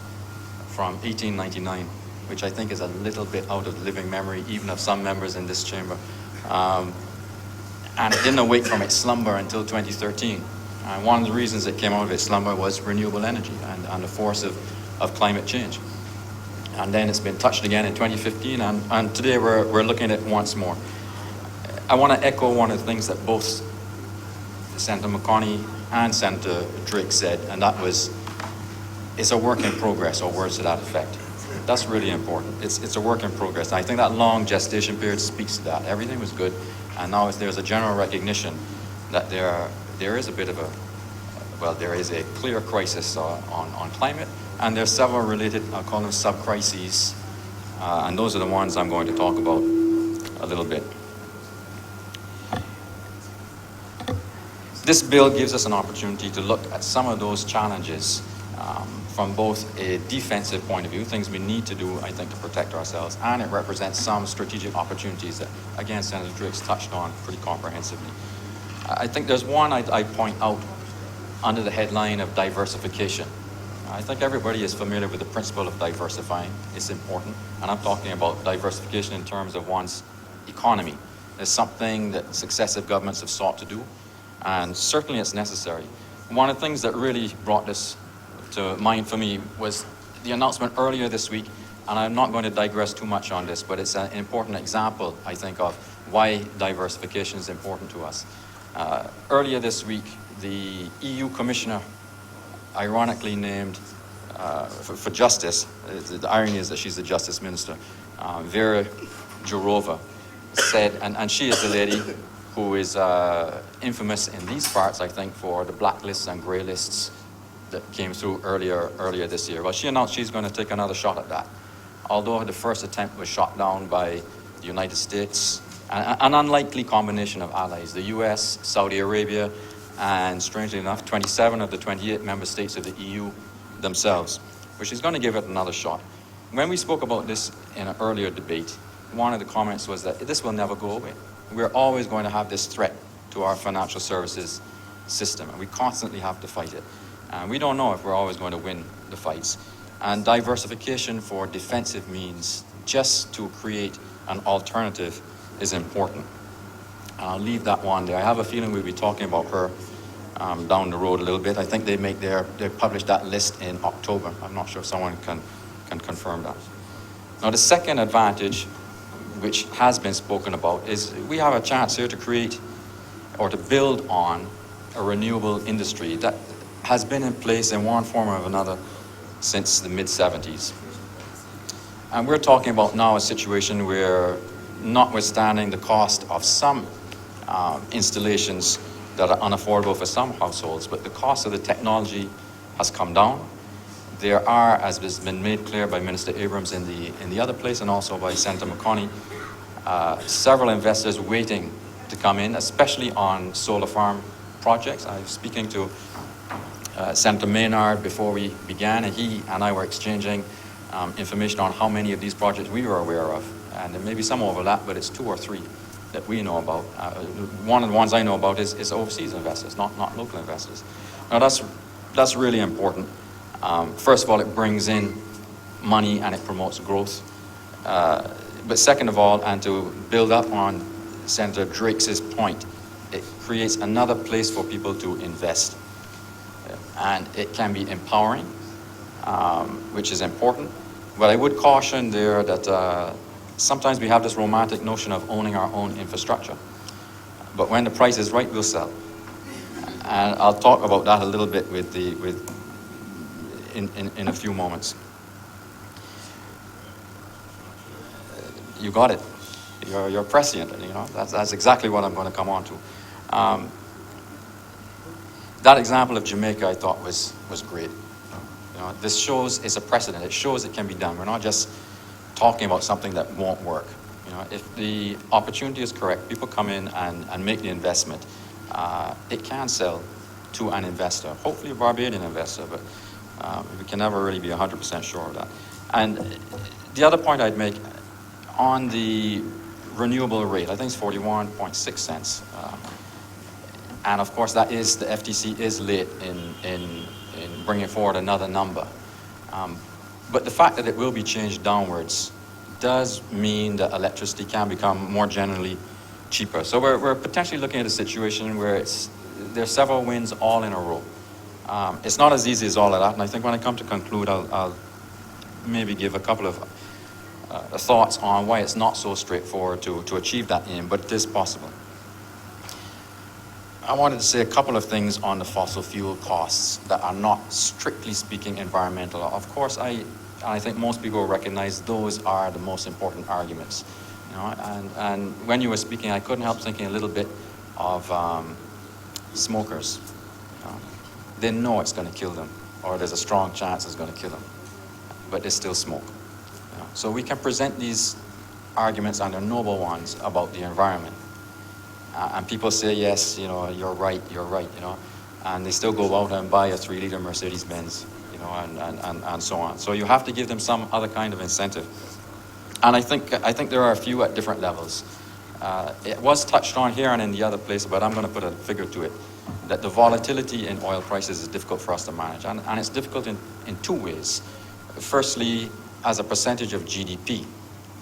from 1899, which I think is a little bit out of living memory, even of some members in this chamber. And it didn't awake from its slumber until 2013. And one of the reasons it came out of its slumber was renewable energy and the force of climate change. And then it's been touched again in 2015, and today we're looking at it once more. I want to echo one of the things that both Senator McConney and Senator Drake said, and that was, it's a work in progress, or words to that effect. That's really important. It's a work in progress. And I think that long gestation period speaks to that. Everything was good, and now there's a general recognition that there is a bit of there is a clear crisis on climate, and there's several related, I'll call them sub-crises, and those are the ones I'm going to talk about a little bit. This bill gives us an opportunity to look at some of those challenges from both a defensive point of view, things we need to do, I think, to protect ourselves, and it represents some strategic opportunities that, again, Senator Driggs touched on pretty comprehensively. I think there's one I'd point out under the headline of diversification. I think everybody is familiar with the principle of diversifying. It's important, and I'm talking about diversification in terms of one's economy. It's something that successive governments have sought to do, and certainly it's necessary. One of the things that really brought this to mind for me was the announcement earlier this week, and I'm not going to digress too much on this, but it's an important example, I think, of why diversification is important to us. Earlier this week, the EU Commissioner, ironically named for justice, the irony is that she's the Justice Minister, Vera Jourova, said, and she is the lady who is infamous in these parts, I think, for the blacklists and grey lists that came through earlier this year. Well, she announced she's going to take another shot at that. Although the first attempt was shot down by the United States, an unlikely combination of allies, the US, Saudi Arabia, and strangely enough, 27 of the 28 member states of the EU themselves. But she's going to give it another shot. When we spoke about this in an earlier debate, one of the comments was that this will never go away. We're always going to have this threat to our financial services system, and we constantly have to fight it. And we don't know if we're always going to win the fights. And diversification for defensive means, just to create an alternative, is important. I'll leave that one there. I have a feeling we'll be talking about her down the road a little bit. I think they published that list in October. I'm not sure if someone can confirm that. Now, the second advantage, which has been spoken about, is we have a chance here to create or to build on a renewable industry that has been in place in one form or another since the mid-70s. And we're talking about now a situation where, notwithstanding the cost of some installations that are unaffordable for some households, but the cost of the technology has come down. There are, as has been made clear by Minister Abrams in the other place and also by Senator McConney, several investors waiting to come in, especially on solar farm projects. I was speaking to Senator Maynard before we began, and he and I were exchanging information on how many of these projects we were aware of. And there may be some overlap, but it's 2 or 3 that we know about, one of the ones I know about is overseas investors, not local investors. Now that's really important. First of all, it brings in money and it promotes growth. But second of all, and to build up on Senator Drake's point, it creates another place for people to invest. And it can be empowering, which is important. But I would caution there that sometimes we have this romantic notion of owning our own infrastructure. But when the price is right, we'll sell. And I'll talk about that a little bit in a few moments. You got it. You're prescient, you know. That's exactly what I'm going to come on to. That example of Jamaica, I thought was great. You know, this shows it's a precedent. It shows it can be done. We're not just talking about something that won't work. You know, if the opportunity is correct, people come in and make the investment. It can sell to an investor, hopefully a Barbadian investor, but we can never really be 100% sure of that. And the other point I'd make on the renewable rate, I think it's 41.6 cents. And of course, that is, the FTC is late in bringing forward another number. But the fact that it will be changed downwards does mean that electricity can become more generally cheaper. So we're potentially looking at a situation where there's several wins all in a row. It's not as easy as all of that, and I think when I come to conclude, I'll maybe give a couple of thoughts on why it's not so straightforward to achieve that aim, but it is possible. I wanted to say a couple of things on the fossil fuel costs that are not, strictly speaking, environmental. Of course, I think most people recognize those are the most important arguments. You know, and when you were speaking, I couldn't help thinking a little bit of smokers. They know it's going to kill them, or there's a strong chance it's going to kill them, but they still smoke. You know? So we can present these arguments, and they're noble ones, about the environment. And people say, yes, you know, you're right, you know, and they still go out and buy a 3-liter Mercedes-Benz, you know, and so on. So you have to give them some other kind of incentive. And I think there are a few at different levels. It was touched on here and in the other place, but I'm going to put a figure to it, that the volatility in oil prices is difficult for us to manage. And it's difficult in two ways. Firstly, as a percentage of GDP,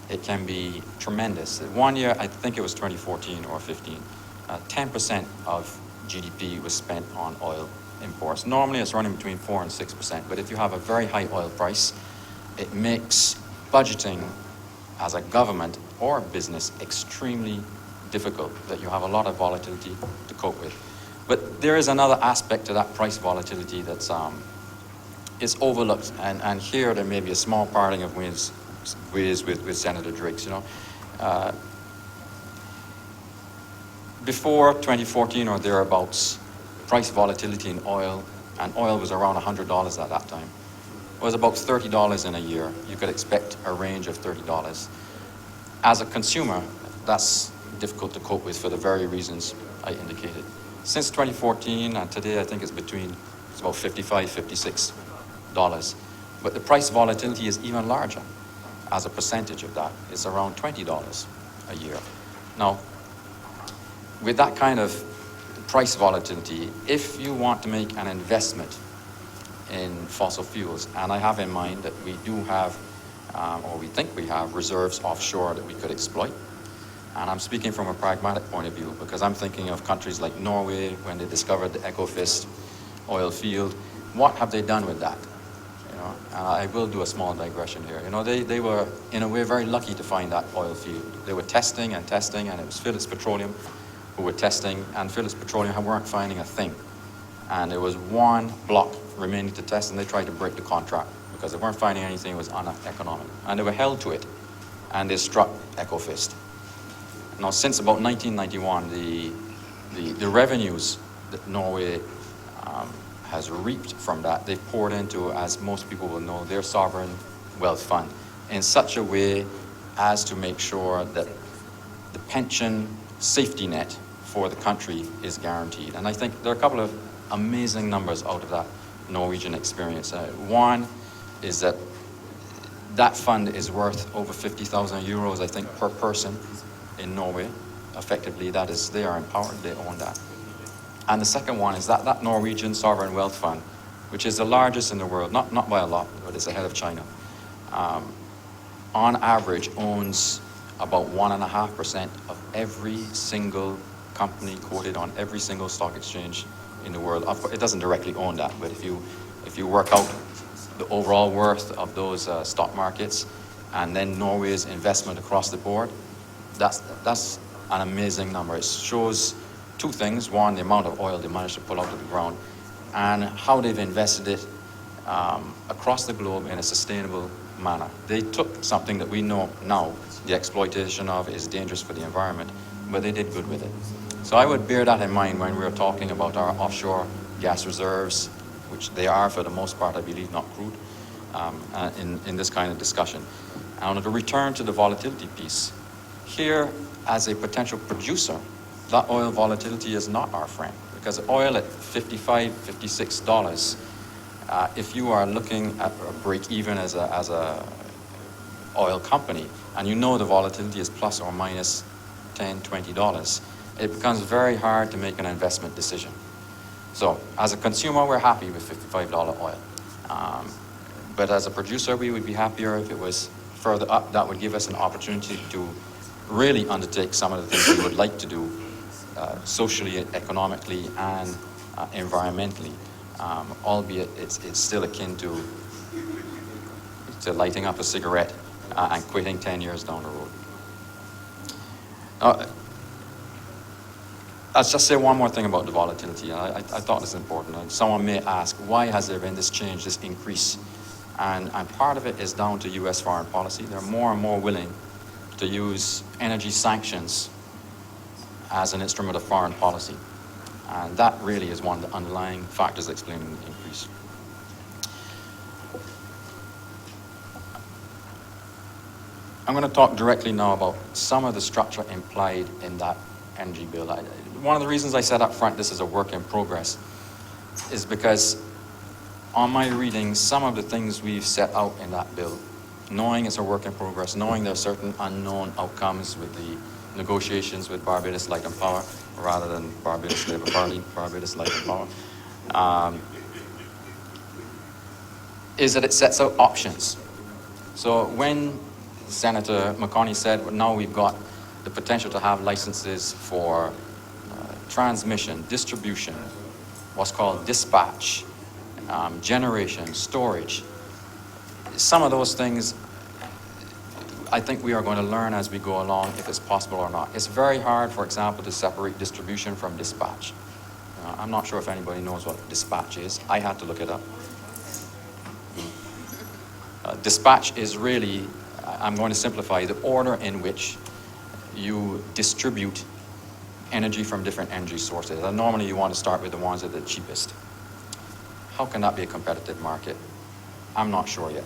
it can be tremendous. One year, I think it was 2014 or 15, 10% of GDP was spent on oil imports. Normally, it's running between 4 and 6%, but if you have a very high oil price, it makes budgeting as a government or a business extremely difficult, that you have a lot of volatility to cope with. But there is another aspect to that price volatility that's is overlooked, and here there may be a small parting of ways with Senator Drake's. You know, before 2014 or thereabouts, price volatility in oil, and oil was around $100 at that time, was about $30 in a year. You could expect a range of $30. As a consumer, that's difficult to cope with for the very reasons I indicated. Since 2014 and today, I think it's about $55, $56. But the price volatility is even larger. As a percentage of that, it's around $20 a year. Now, with that kind of price volatility, if you want to make an investment in fossil fuels, and I have in mind that we do have, or we think we have, reserves offshore that we could exploit. And I'm speaking from a pragmatic point of view, because I'm thinking of countries like Norway, when they discovered the Ekofisk oil field. What have they done with that? You know, and I will do a small digression here. You know, they were, in a way, very lucky to find that oil field. They were testing, and it was Phillips Petroleum who were testing, and Phillips Petroleum weren't finding a thing. And there was one block remaining to test, and they tried to break the contract because they weren't finding anything. It was uneconomic. And they were held to it, and they struck Ekofisk. Now, since about 1991, the revenues that Norway has reaped from that, they've poured into, as most people will know, their sovereign wealth fund in such a way as to make sure that the pension safety net for the country is guaranteed. And I think there are a couple of amazing numbers out of that Norwegian experience. One is that fund is worth over 50,000 euros, I think, per person in Norway. effectively, that is, they are empowered, they own that. And the second one is that Norwegian sovereign wealth fund, which is the largest in the world, not by a lot, but it's ahead of China, on average owns about 1.5% of every single company quoted on every single stock exchange in the world. Of course, it doesn't directly own that, but if you work out the overall worth of those stock markets and then Norway's investment across the board, that's an amazing number. It shows two things. One, the amount of oil they managed to pull out of the ground, and how they've invested it across the globe in a sustainable manner. They took something that we know now, the exploitation of is dangerous for the environment, but they did good with it. So I would bear that in mind when we're talking about our offshore gas reserves, which they are for the most part, I believe, not crude, in this kind of discussion. And to return to the volatility piece, here as a potential producer, that oil volatility is not our friend, because oil at $55, $56, if you are looking at a break even as a oil company, and you know the volatility is plus or minus $10, $20, it becomes very hard to make an investment decision. So as a consumer, we're happy with $55 oil. But as a producer, we would be happier if it was further up. That would give us an opportunity to really undertake some of the things we would like to do socially, economically, and environmentally, albeit it's still akin to lighting up a cigarette and quitting 10 years down the road. I'll just say one more thing about the volatility. I thought this is important. And someone may ask, why has there been this change, this increase? And part of it is down to U.S. foreign policy. They're more and more willing to use energy sanctions as an instrument of foreign policy. And that really is one of the underlying factors explaining the increase. I'm going to talk directly now about some of the structure implied in that energy bill. One of the reasons I said up front this is a work in progress is because on my reading, some of the things we've set out in that bill, knowing it's a work in progress, knowing there are certain unknown outcomes with the negotiations with Barbados Light and Power, rather than Barbados Labour Party, Barbados Light and Power, is that it sets out options. So when Senator McCartney said, well, now we've got the potential to have licenses for transmission, distribution, what's called dispatch, generation, storage. Some of those things, I think we are going to learn as we go along if it's possible or not. It's very hard, for example, to separate distribution from dispatch. I'm not sure if anybody knows what dispatch is. I had to look it up. Dispatch is really, I'm going to simplify, the order in which you distribute energy from different energy sources. And normally you want to start with the ones that are the cheapest. How can that be a competitive market? I'm not sure yet,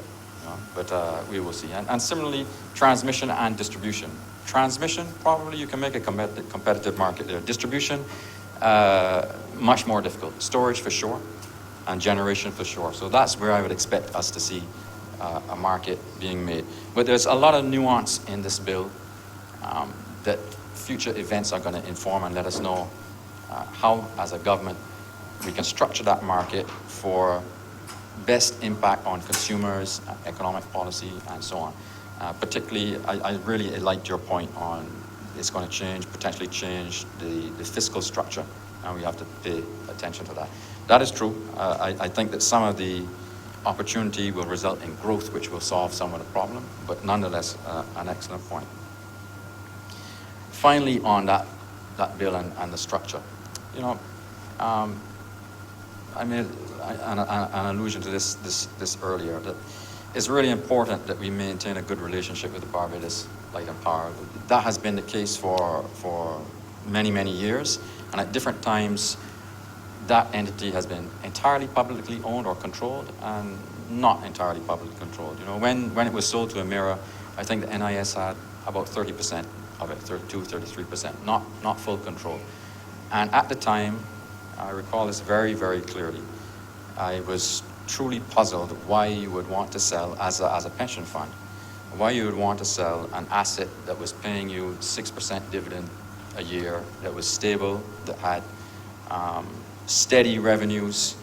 but we will see. And similarly, transmission and distribution. Transmission, probably you can make a competitive market there. Distribution, much more difficult. Storage for sure, and generation for sure. So that's where I would expect us to see a market being made. But there's a lot of nuance in this bill that future events are going to inform and let us know how, as a government, we can structure that market for best impact on consumers, economic policy, and so on. Particularly, I really liked your point on it's going to change, potentially change the fiscal structure, and we have to pay attention to that. That is true. I think that some of the opportunity will result in growth, which will solve some of the problem, but nonetheless, an excellent point. Finally, on that bill and the structure, I made an allusion to this earlier, that it's really important that we maintain a good relationship with the Barbados Light and Power. That has been the case for many, many years, and at different times, that entity has been entirely publicly owned or controlled, and not entirely publicly controlled. When it was sold to Emira, I think the NIS had about 30% of it, 32, 33%, not full control. And at the time, I recall this very, very clearly, I was truly puzzled why you would want to sell, as a pension fund, why you would want to sell an asset that was paying you 6% dividend a year that was stable, that had steady revenues,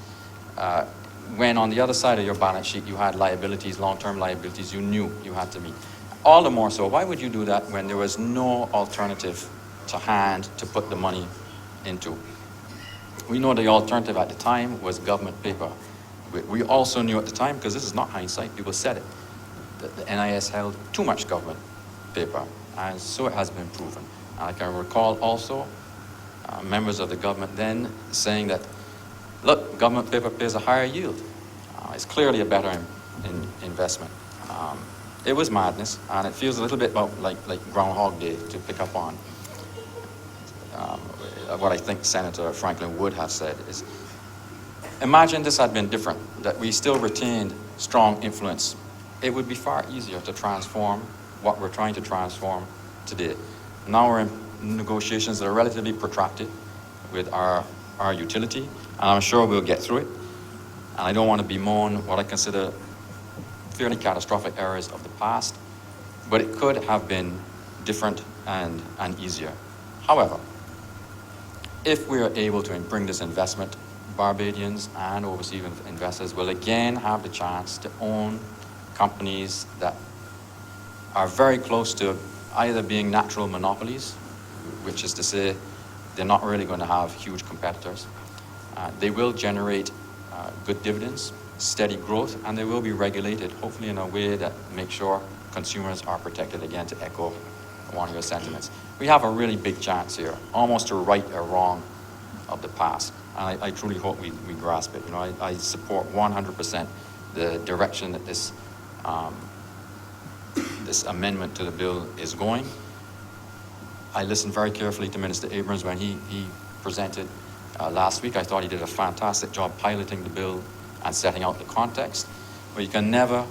when on the other side of your balance sheet you had liabilities, long-term liabilities you knew you had to meet. All the more so, why would you do that when there was no alternative to hand to put the money into? We know the alternative at the time was government paper. We also knew at the time, because this is not hindsight, people said it, that the NIS held too much government paper, and so it has been proven. And I can recall also members of the government then saying that, look, government paper pays a higher yield. It's clearly a better investment. It was madness, and it feels a little bit like Groundhog Day to pick up on. What I think Senator Franklin would have said is, imagine this had been different, that we still retained strong influence. It would be far easier to transform what we're trying to transform today. Now we're in negotiations that are relatively protracted with our utility, and I'm sure we'll get through it. And I don't want to bemoan what I consider fairly catastrophic errors of the past, but it could have been different and easier. However, if we are able to bring this investment, Barbadians and overseas investors will again have the chance to own companies that are very close to either being natural monopolies, which is to say they're not really going to have huge competitors. They will generate good dividends, steady growth, and they will be regulated, hopefully in a way that makes sure consumers are protected, again, to echo one of your sentiments. We have a really big chance here, almost to right a wrong of the past. And I truly hope we grasp it. You know, I support 100% the direction that this amendment to the bill is going. I listened very carefully to Minister Abrams when he presented last week. I thought he did a fantastic job piloting the bill and setting out the context, but you can never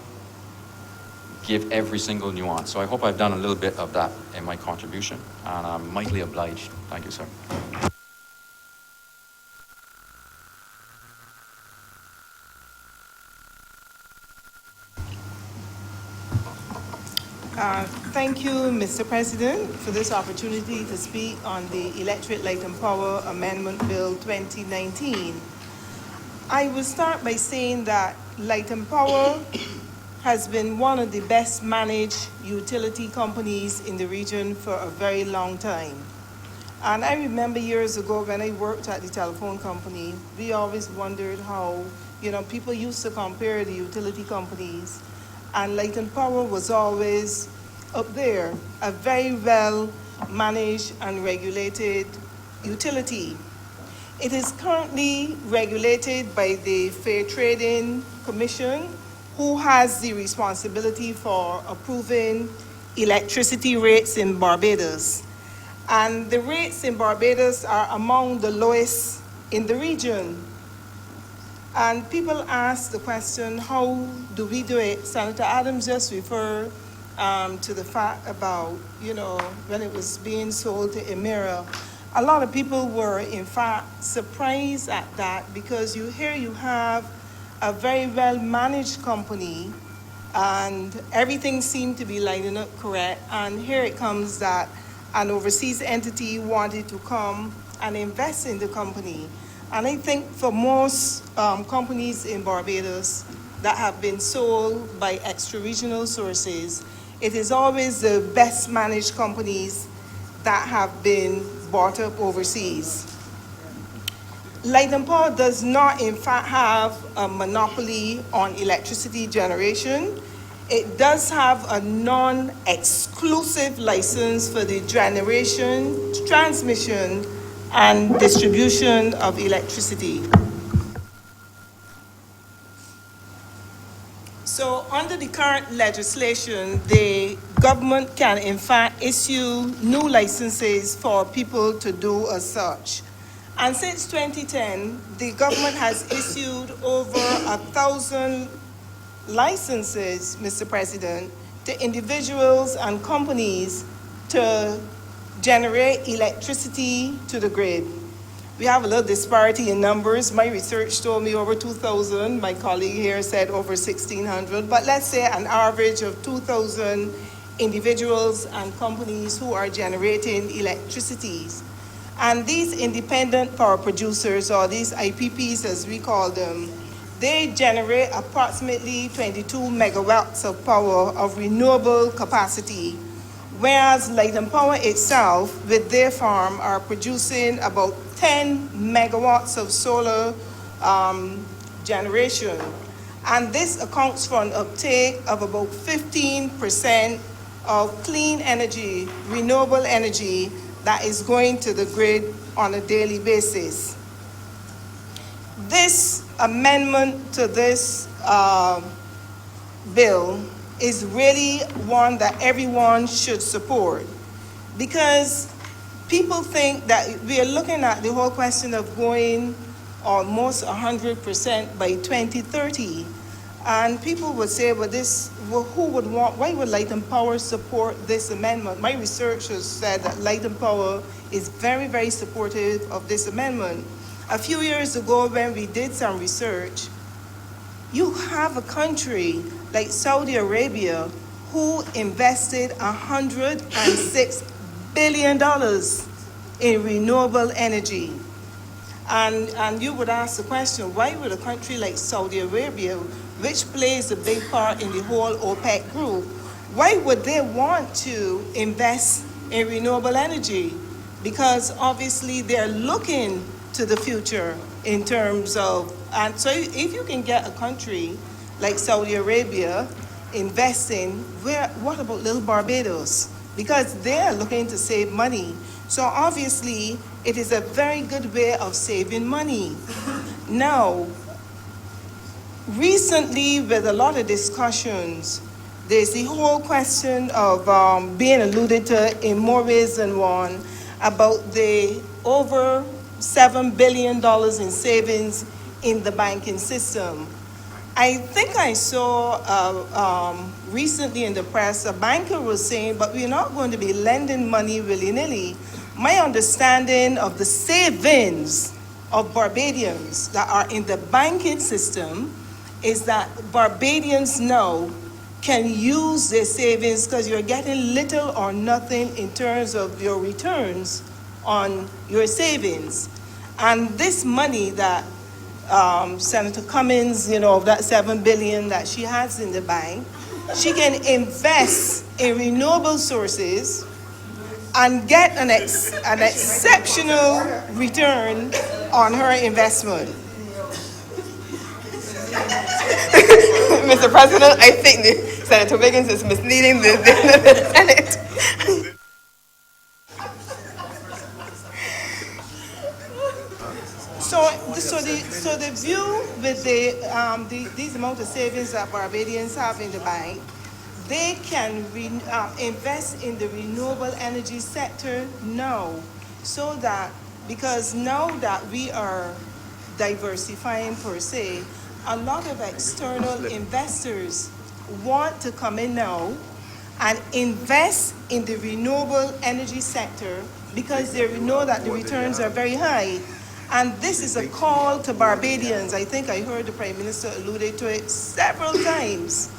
give every single nuance. So I hope I've done a little bit of that in my contribution, and I'm mightily obliged. Thank you, sir. Thank you, Mr. President, for this opportunity to speak on the Electric Light and Power Amendment Bill 2019. I will start by saying that Light and Power has been one of the best managed utility companies in the region for a very long time. And I remember years ago when I worked at the telephone company, we always wondered how, people used to compare the utility companies, and Light and Power was always up there, a very well managed and regulated utility. It is currently regulated by the Fair Trading Commission, who has the responsibility for approving electricity rates in Barbados. And the rates in Barbados are among the lowest in the region. And people ask the question, how do we do it? Senator Adams just referred to the fact about, when it was being sold to Emira. A lot of people were, in fact, surprised at that, because you have a very well-managed company and everything seemed to be lining up correct. And here it comes that an overseas entity wanted to come and invest in the company. And I think for most companies in Barbados that have been sold by extra-regional sources, it is always the best managed companies that have been bought up overseas. Light and Power does not, in fact, have a monopoly on electricity generation. It does have a non-exclusive license for the generation, transmission, and distribution of electricity. So under the current legislation, the government can in fact issue new licenses for people to do as such. And since 2010, the government has issued over 1,000 licenses, Mr. President, to individuals and companies to generate electricity to the grid. We have a little disparity in numbers. My research told me over 2,000. My colleague here said over 1,600. But let's say an average of 2,000 individuals and companies who are generating electricity. And these independent power producers, or these IPPs as we call them, they generate approximately 22 megawatts of power of renewable capacity, whereas Light and Power itself, with their farm, are producing about 10 megawatts of solar generation. And this accounts for an uptake of about 15% of clean energy, renewable energy, that is going to the grid on a daily basis. This amendment to this bill is really one that everyone should support, because people think that we are looking at the whole question of going almost 100% by 2030. And people would say, well, who would want, why would Light and Power support this amendment? My research has said that Light and Power is very, very supportive of this amendment. A few years ago, when we did some research, you have a country like Saudi Arabia who invested $106 billion in renewable energy. And you would ask the question, why would a country like Saudi Arabia, which plays a big part in the whole OPEC group, why would they want to invest in renewable energy? Because obviously they're looking to the future in terms of, and so if you can get a country like Saudi Arabia investing, what about little Barbados? Because they're looking to save money. So obviously, it is a very good way of saving money. Now, recently, with a lot of discussions, there's the whole question of being alluded to in more ways than one about the over $7 billion in savings in the banking system. I think I saw recently in the press, a banker was saying, but we're not going to be lending money willy-nilly. My understanding of the savings of Barbadians that are in the banking system is that Barbadians now can use their savings because you're getting little or nothing in terms of your returns on your savings. And this money that Senator Cummings, of that $7 billion that she has in the bank, she can invest in renewable sources and get an exceptional return on her investment. Mr. President, I think Senator Wiggins is misleading the Senate. So the view with these amount of savings that Barbadians have in the bank, they can invest in the renewable energy sector now, so that, because now that we are diversifying per se, a lot of external investors want to come in now and invest in the renewable energy sector because they know that the returns are very high. And this is a call to Barbadians. I think I heard the Prime Minister alluded to it several times,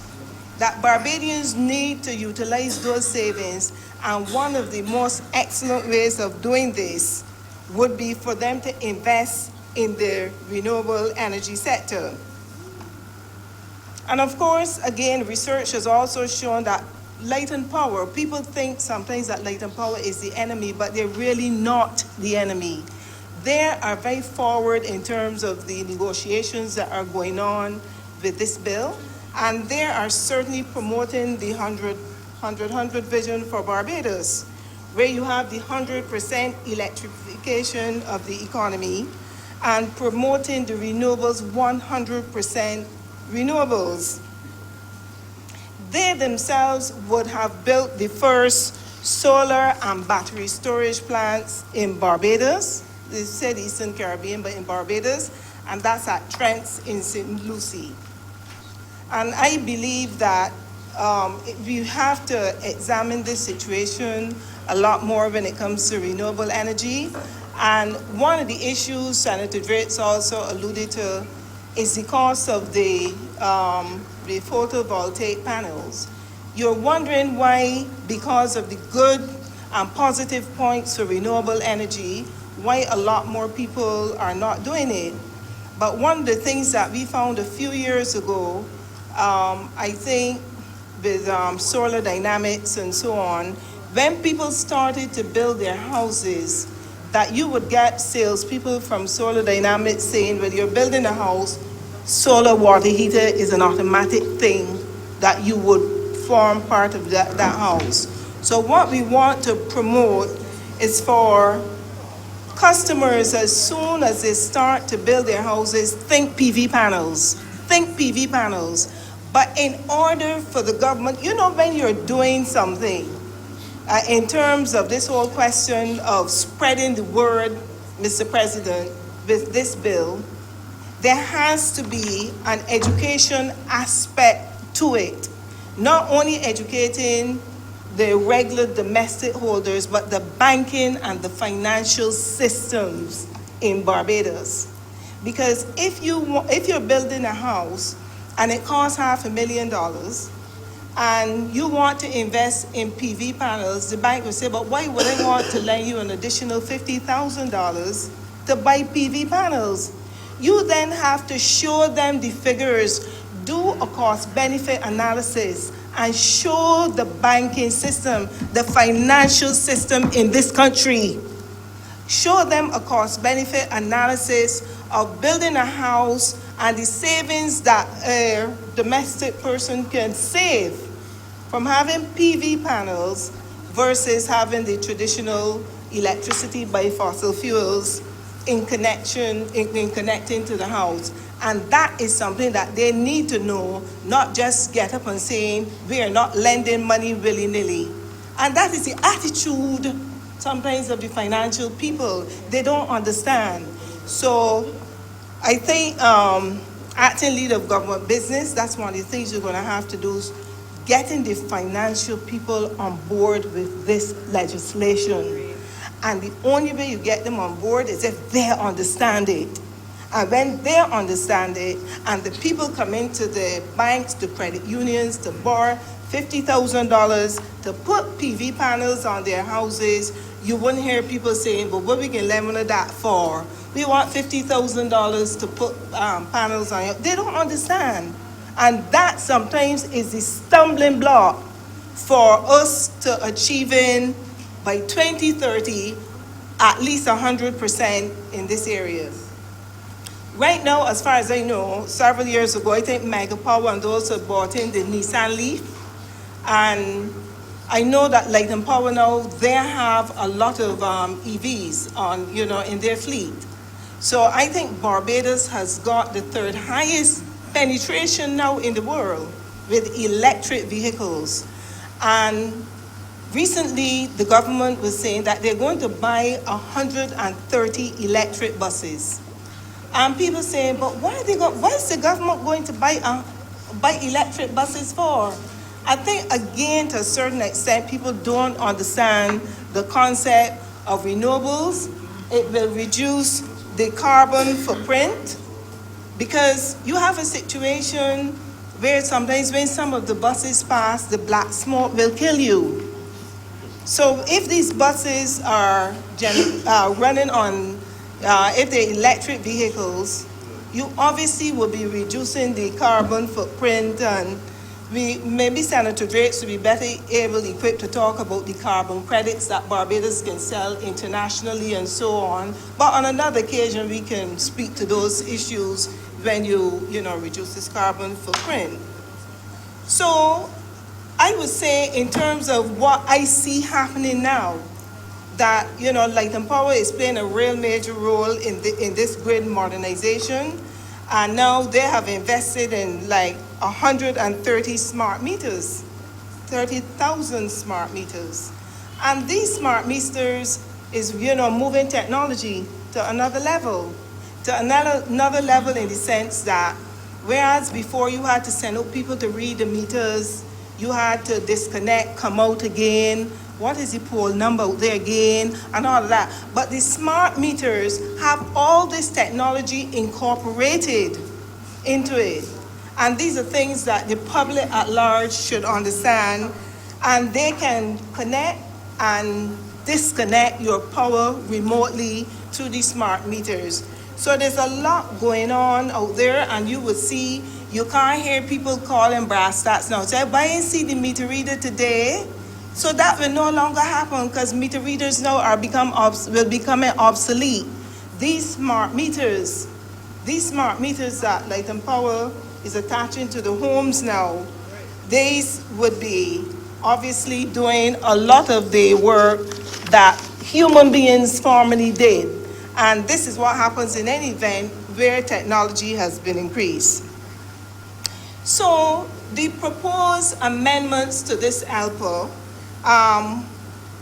that Barbadians need to utilize those savings, and one of the most excellent ways of doing this would be for them to invest in the renewable energy sector. And of course, again, research has also shown that Light and Power, people think sometimes that Light and Power is the enemy, but they're really not the enemy. They are very forward in terms of the negotiations that are going on with this bill, and they are certainly promoting the 100-100 vision for Barbados, where you have the 100% electrification of the economy and promoting the renewables, 100% renewables. They themselves would have built the first solar and battery storage plants in Barbados. They said Eastern Caribbean, but in Barbados, and that's at Trent's in St. Lucie. And I believe that we have to examine this situation a lot more when it comes to renewable energy. And one of the issues Senator Drates also alluded to is the cost of the photovoltaic panels. you're wondering why, because of the good and positive points for renewable energy, why a lot more people are not doing it. But one of the things that we found a few years ago, I think with solar dynamics and so on, when people started to build their houses, that you would get salespeople from solar dynamics saying, when you're building a house, solar water heater is an automatic thing that you would form part of that house. So what we want to promote is for customers, as soon as they start to build their houses, think PV panels. Think PV panels. But in order for the government, you know, when you're doing something, in terms of this whole question of spreading the word, Mr. President, with this bill, there has to be an education aspect to it. Not only educating the regular domestic holders, but the banking and the financial systems in Barbados. Because if you're building a house and it costs $500,000, and you want to invest in PV panels, the bank will say, but why would I want to lend you an additional $50,000 to buy PV panels? You then have to show them the figures, do a cost-benefit analysis, and show the banking system, the financial system in this country. Show them a cost-benefit analysis of building a house and the savings that a domestic person can save from having PV panels versus having the traditional electricity by fossil fuels in connecting to the house. And that is something that they need to know, not just get up and saying, we are not lending money willy-nilly. And that is the attitude sometimes of the financial people. They don't understand. So I think acting leader of government business, that's one of the things you're going to have to do, is getting the financial people on board with this legislation. And the only way you get them on board is if they understand it. And when they understand it, and the people come into the banks, the credit unions, to borrow $50,000 to put PV panels on their houses, you wouldn't hear people saying, but what we can lend money that for? We want $50,000 to put panels on your. They don't understand. And that sometimes is the stumbling block for us to achieving by 2030 at least 100% in this area. Right now, as far as I know, several years ago, I think Mega Power and those have bought in the Nissan Leaf. And I know that Light and Power now, they have a lot of EVs on, in their fleet. So I think Barbados has got the third highest penetration now in the world with electric vehicles. And recently, the government was saying that they're going to buy 130 electric buses. And people saying, but why is the government going to buy electric buses for? I think, again, to a certain extent, people don't understand the concept of renewables. It will reduce the carbon footprint, because you have a situation where sometimes when some of the buses pass, the black smoke will kill you. So if these buses are running on, if they're electric vehicles, you obviously will be reducing the carbon footprint, and maybe Senator Drakes will be better able equipped to talk about the carbon credits that Barbados can sell internationally and so on. But on another occasion, we can speak to those issues when you reduce this carbon footprint. So I would say, in terms of what I see happening now, that Light and Power is playing a real major role in this grid modernization, and now they have invested in like 130 smart meters, 30,000 smart meters, and these smart meters is moving technology to another level, another level in the sense that whereas before you had to send out people to read the meters, you had to disconnect, come out again, what is the pole number out there again, and all of that. But the smart meters have all this technology incorporated into it. And these are things that the public at large should understand, and they can connect and disconnect your power remotely through these smart meters. So there's a lot going on out there, and you will see, you can't hear people calling brass stats now. So I didn't see the meter reader today. So that will no longer happen, because meter readers now will becoming obsolete. These smart meters that Light and Power is attaching to the homes now, these would be obviously doing a lot of the work that human beings formerly did. And this is what happens in any event where technology has been increased. So the proposed amendments to this ALPA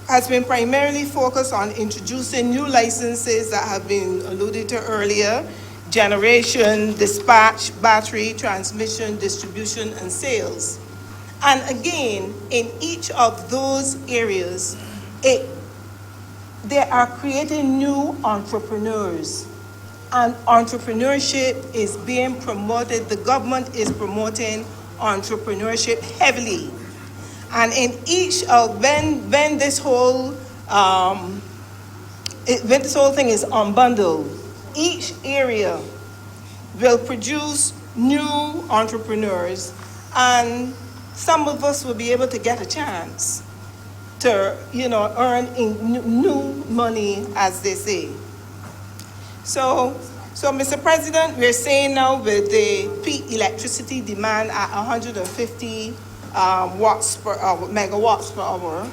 has been primarily focused on introducing new licenses that have been alluded to earlier: generation, dispatch, battery, transmission, distribution, and sales. And again, in each of those areas, they are creating new entrepreneurs. And entrepreneurship is being promoted. The government is promoting entrepreneurship heavily. And in each of, when this whole thing is unbundled, each area will produce new entrepreneurs, and some of us will be able to get a chance to, earn new money, as they say. So, Mr. President, we're saying now with the peak electricity demand at 150 megawatts per hour,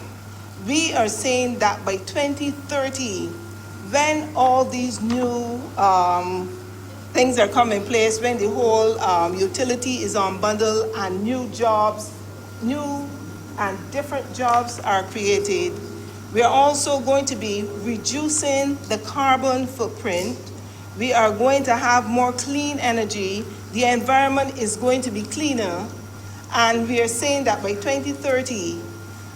we are saying that by 2030, when all these new things are coming in place, when the whole utility is unbundled and new and different jobs are created, we are also going to be reducing the carbon footprint. We are going to have more clean energy. The environment is going to be cleaner. And we are saying that by 2030,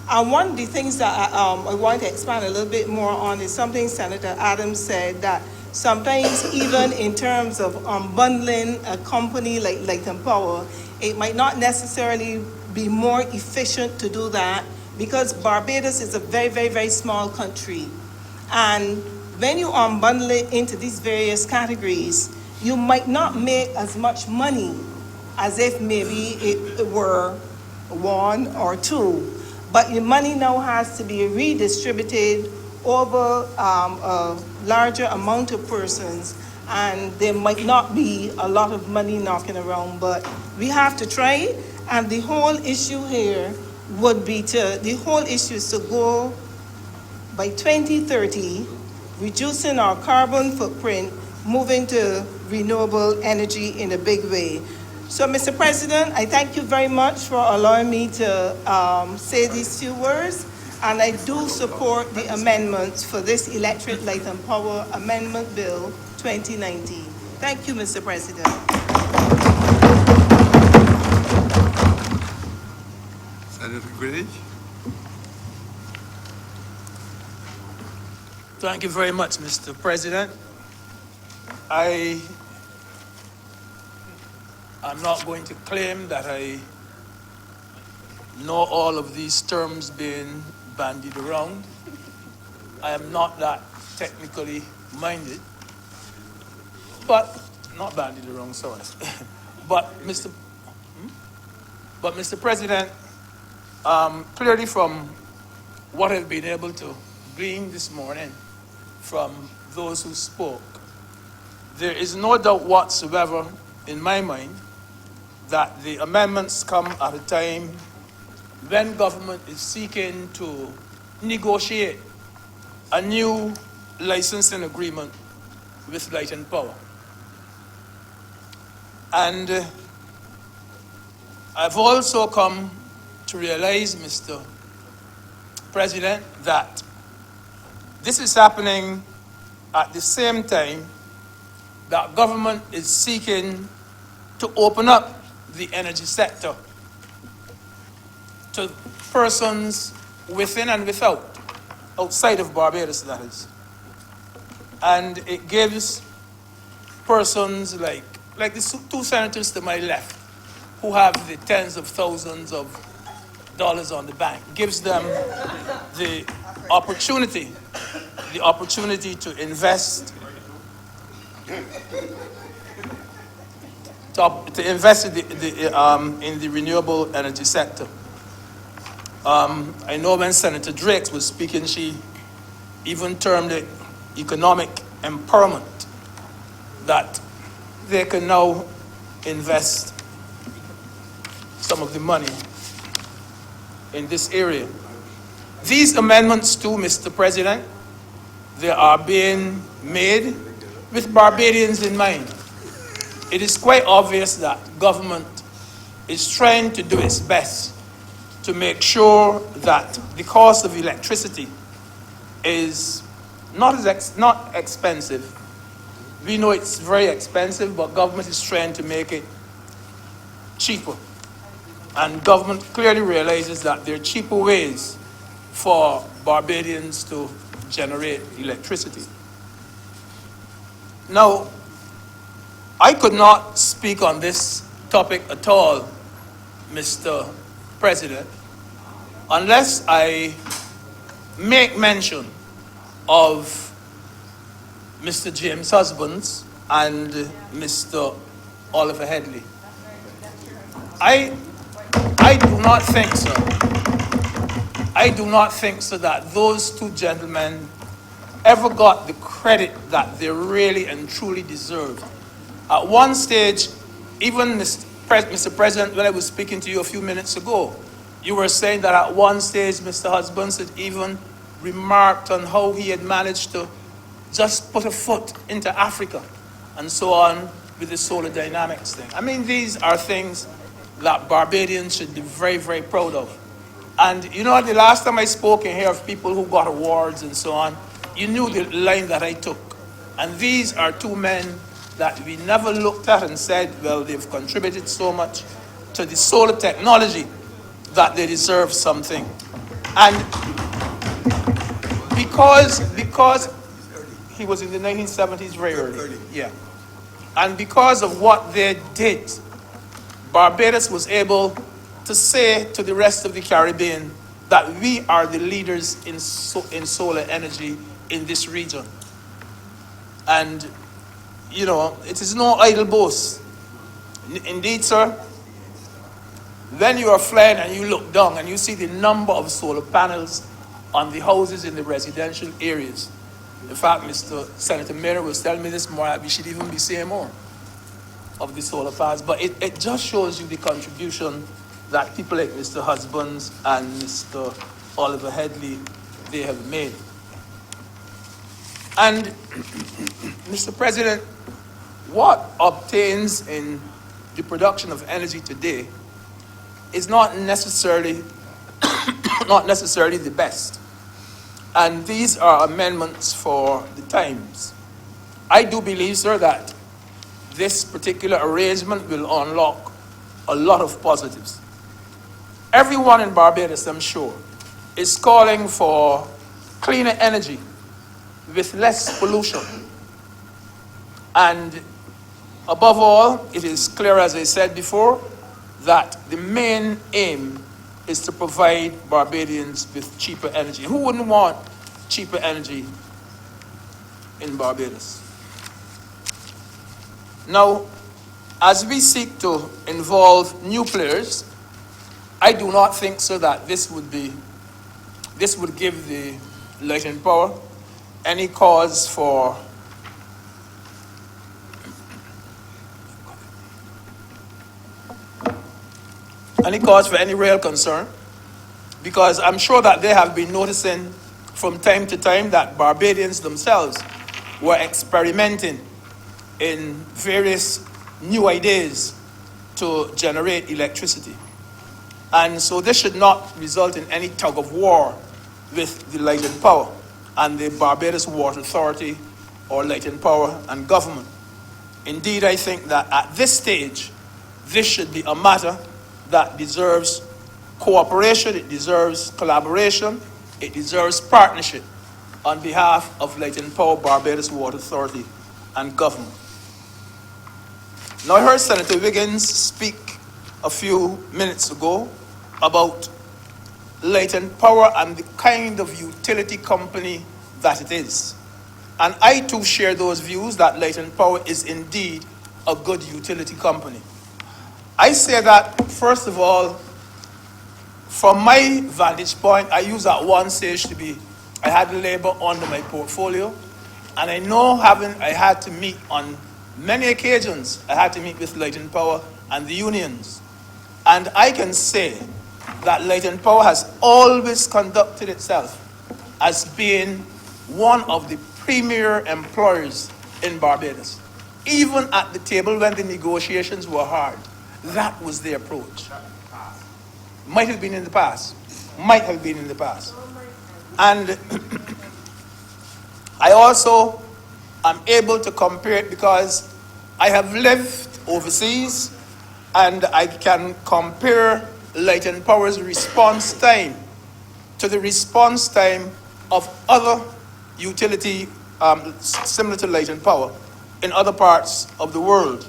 and one of the things that I want to expand a little bit more on is something Senator Adams said, that sometimes even in terms of unbundling a company like Light and Power, it might not necessarily be more efficient to do that, because Barbados is a very, very, very small country. And when you unbundle it into these various categories, you might not make as much money as if maybe it were one or two. But your money now has to be redistributed over a larger amount of persons, and there might not be a lot of money knocking around, but we have to try. And the whole issue here is to go by 2030, reducing our carbon footprint, moving to renewable energy in a big way. So, Mr. President, I thank you very much for allowing me to say these few words, and I do support the amendments for this Electric Light and Power Amendment Bill 2019. Thank you, Mr. President. Senator Greenwich. Thank you very much, Mr. President. I'm not going to claim that I know all of these terms being bandied around. I am not that technically minded, but not bandied around, sorry. But Mr. President, clearly from what I've been able to glean this morning from those who spoke, there is no doubt whatsoever in my mind that the amendments come at a time when government is seeking to negotiate a new licensing agreement with Light and Power. And I've also come to realize, Mr. President, that this is happening at the same time that government is seeking to open up the energy sector to persons within and without, outside of Barbados, that is. And it gives persons like the two senators to my left who have the tens of thousands of dollars on the bank. Gives them the opportunity to invest in the renewable energy sector. I know when Senator Drake was speaking, she even termed it economic empowerment, that they can now invest some of the money in this area. These amendments too, Mr. President, they are being made with Barbadians in mind. It is quite obvious that government is trying to do its best to make sure that the cost of electricity is not expensive. We know it's very expensive, but government is trying to make it cheaper. And government clearly realizes that there are cheaper ways for Barbadians to generate electricity. Now, I could not speak on this topic at all, Mr. President, unless I make mention of Mr. James Husbands and Mr. Oliver Headley. I do not think, sir. I do not think, sir, that those two gentlemen ever got the credit that they really and truly deserved. At one stage, even Mr. President, when I was speaking to you a few minutes ago, you were saying that at one stage, Mr. Husbands had even remarked on how he had managed to just put a foot into Africa and so on with the solar dynamics thing. I mean, these are things that Barbadians should be very, very proud of. And you know, the last time I spoke in here of people who got awards and so on, you knew the line that I took. And these are two men that we never looked at and said, well, they've contributed so much to the solar technology that they deserve something. And because he was in the 1970s, very early. Yeah. And because of what they did, Barbados was able to say to the rest of the Caribbean that we are the leaders in solar energy in this region. And, you know, it is no idle boast. Indeed, sir, when you are flying and you look down and you see the number of solar panels on the houses in the residential areas. In fact, Senator Miller was telling me this morning that we should even be seeing more of the solar panels. But it just shows you the contribution that people like Mr. Husbands and Mr. Oliver Headley, they have made. And, Mr. President, what obtains in the production of energy today is not necessarily the best. And these are amendments for the times. I do believe, sir, that this particular arrangement will unlock a lot of positives. Everyone in Barbados, I'm sure, is calling for cleaner energy with less pollution. And above all, it is clear, as I said before, that the main aim is to provide Barbadians with cheaper energy. Who wouldn't want cheaper energy in Barbados? Now, as we seek to involve new players, I do not think, sir, that this would give the Light and Power any cause for any real concern, because I'm sure that they have been noticing from time to time that Barbadians themselves were experimenting in various new ideas to generate electricity. And so this should not result in any tug of war with the Light and Power and the Barbados Water Authority or Light and Power and government. Indeed, I think that at this stage, this should be a matter that deserves cooperation, it deserves collaboration, it deserves partnership on behalf of Light and Power, Barbados Water Authority, and government. Now I heard Senator Wiggins speak a few minutes ago about latent power and the kind of utility company that it is. And I too share those views that latent power is indeed a good utility company. I say that, first of all, from my vantage point, I use that one stage to be, I had labor under my portfolio, and I know I had to meet on many occasions, I had to meet with latent power and the unions. And I can say that latent power has always conducted itself as being one of the premier employers in Barbados. Even at the table when the negotiations were hard, that was the approach. Might have been in the past. Might have been in the past. And I also am able to compare it because I have lived overseas, and I can compare latent power's response time to the response time of other utility similar to latent power in other parts of the world.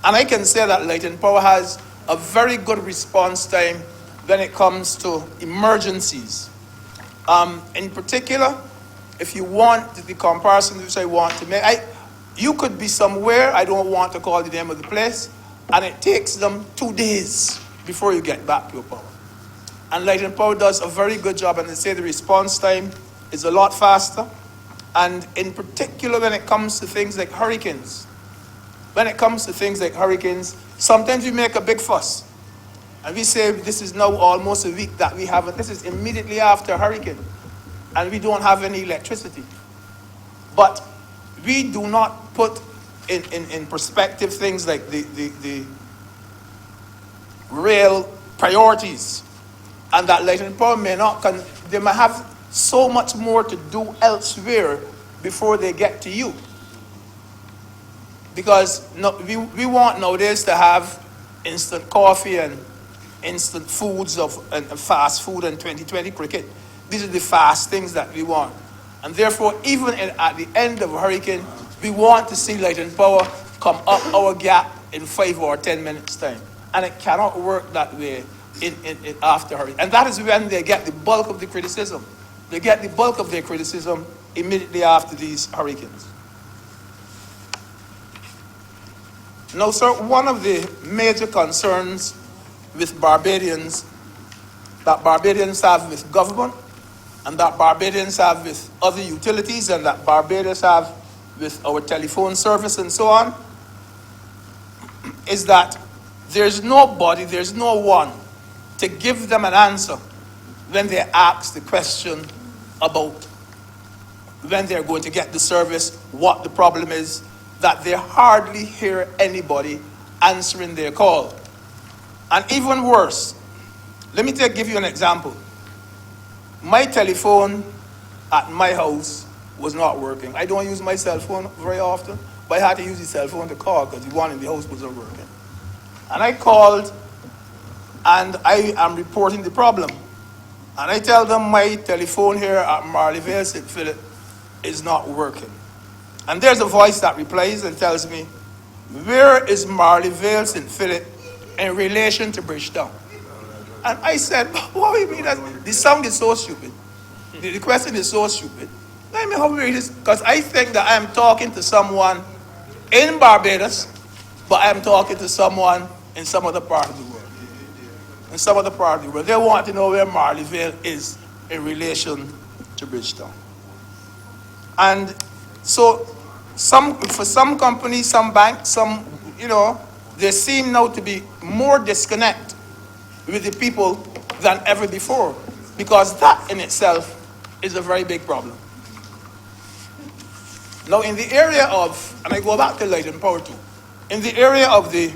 And I can say that latent power has a very good response time when it comes to emergencies. In particular, if you want the comparison which I want to make, you could be somewhere, I don't want to call the name of the place, and it takes them 2 days before you get back your power. And latent power does a very good job, and they say the response time is a lot faster. And in particular, when it comes to things like hurricanes, sometimes we make a big fuss. And we say this is now almost a week that we haven't, this is immediately after a hurricane, and we don't have any electricity. But we do not put in perspective things like the real priorities, and that latent power they may have so much more to do elsewhere before they get to you. Because we want nowadays to have instant coffee and instant foods and fast food and 2020 cricket. These are the fast things that we want. And therefore, even at the end of a hurricane, we want to see latent power come up our gap in 5 or 10 minutes time. And it cannot work that way in after hurricane. And that is when they get the bulk of the criticism. They get the bulk of their criticism immediately after these hurricanes. Now, sir, one of the major concerns with Barbadians, that Barbadians have with government, and that Barbadians have with other utilities, and that Barbados have with our telephone service and so on, is that there's no one to give them an answer when they ask the question about when they're going to get the service, what the problem is, that they hardly hear anybody answering their call. And even worse, let me give you an example. My telephone at my house was not working. I don't use my cell phone very often, but I had to use the cell phone to call because the one in the house wasn't working. And I called, and I am reporting the problem. And I tell them my telephone here at Marleyvale, St. Philip, is not working. And there's a voice that replies and tells me, where is Marleyvale, St. Philip in relation to Bridgetown? And I said, what do you mean? The sound is so stupid. The question is so stupid. Let me how weird it is, because I think that I'm talking to someone in Barbados, but I'm talking to someone in some other part of the world. In some other part of the world. They want to know where Marleyvale is in relation to Bridgetown. And so for some companies, some banks, they seem now to be more disconnect with the people than ever before, because that in itself is a very big problem. Now in the area of, and I go back to latent power too, in the area of the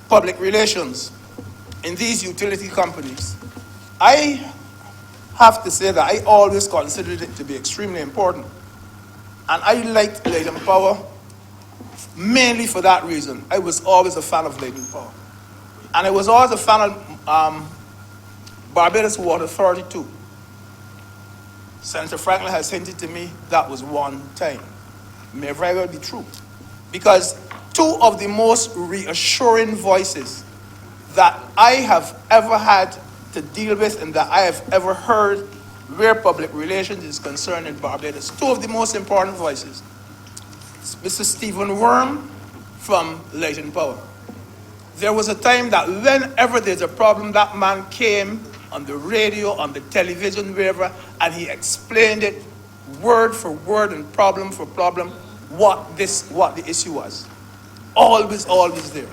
public relations in these utility companies, I have to say that I always considered it to be extremely important. And I liked latent power mainly for that reason. I was always a fan of latent power. And I was always a fan of Barbados Water Authority too. Senator Franklin has hinted to me that was one time. May very well be true. Because two of the most reassuring voices that I have ever had to deal with and that I have ever heard where public relations is concerned in Barbados. Two of the most important voices. Mr. Stephen Worm from Light and Power. There was a time that whenever there's a problem, that man came on the radio, on the television, wherever, and he explained it word for word and problem for problem what the issue was. Always there.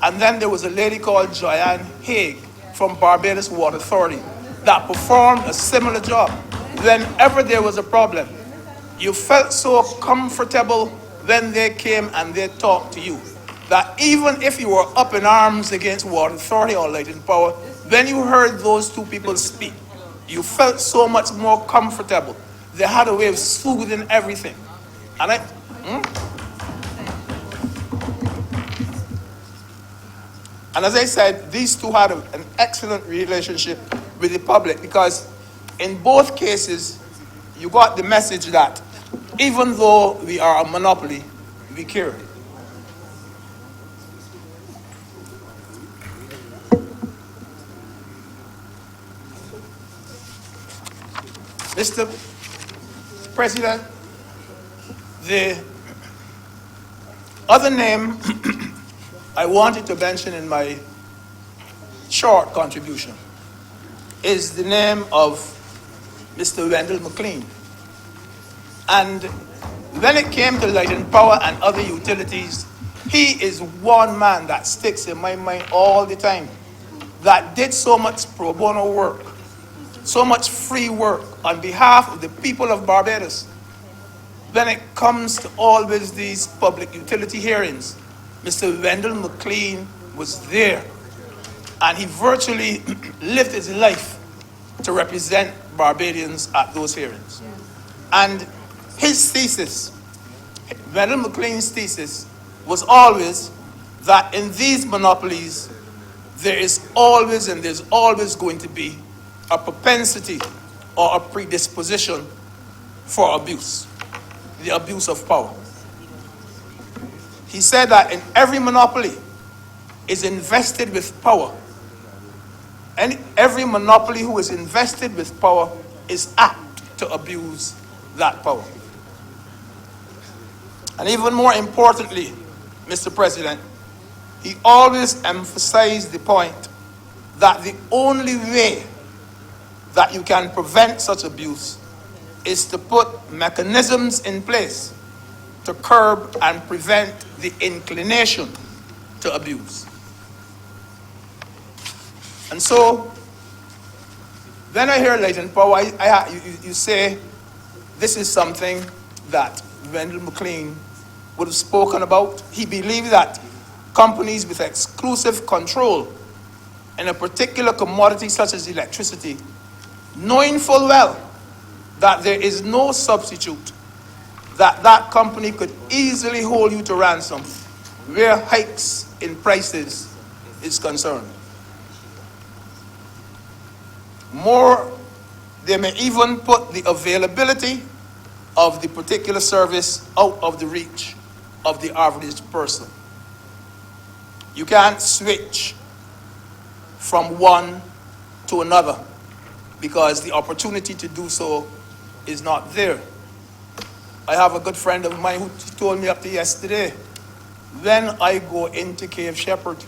And then there was a lady called Joanne Haig from Barbados Water Authority that performed a similar job. Whenever there was a problem, you felt so comfortable when they came and they talked to you that even if you were up in arms against Water Authority or Light and Power, when you heard those two people speak, you felt so much more comfortable. They had a way of smoothing everything. And And as I said, these two had an excellent relationship with the public because in both cases, you got the message that even though we are a monopoly, we care. Mr. President, the other name I wanted to mention in my short contribution is the name of Mr. Wendell McLean. And when it came to Light and Power and other utilities, he is one man that sticks in my mind all the time, that did so much pro bono work, so much free work on behalf of the people of Barbados. When it comes to always these public utility hearings, Mr. Wendell McLean was there, and he virtually lived his life to represent Barbadians at those hearings. And his thesis, Wendell McLean's thesis, was always that in these monopolies, there is always and there's always going to be a propensity or a predisposition for abuse, the abuse of power. He said that in every monopoly is invested with power. And every monopoly who is invested with power is apt to abuse that power. And even more importantly, Mr. President, he always emphasized the point that the only way that you can prevent such abuse is to put mechanisms in place to curb and prevent the inclination to abuse. And so, when I hear Light and Power, you say this is something that Wendell McLean would have spoken about. He believed that companies with exclusive control in a particular commodity such as electricity, knowing full well that there is no substitute, that company could easily hold you to ransom where hikes in prices is concerned. More, they may even put the availability of the particular service out of the reach of the average person. You can't switch from one to another because the opportunity to do so is not there. I have a good friend of mine who told me up to yesterday, when I go into Cave Shepherd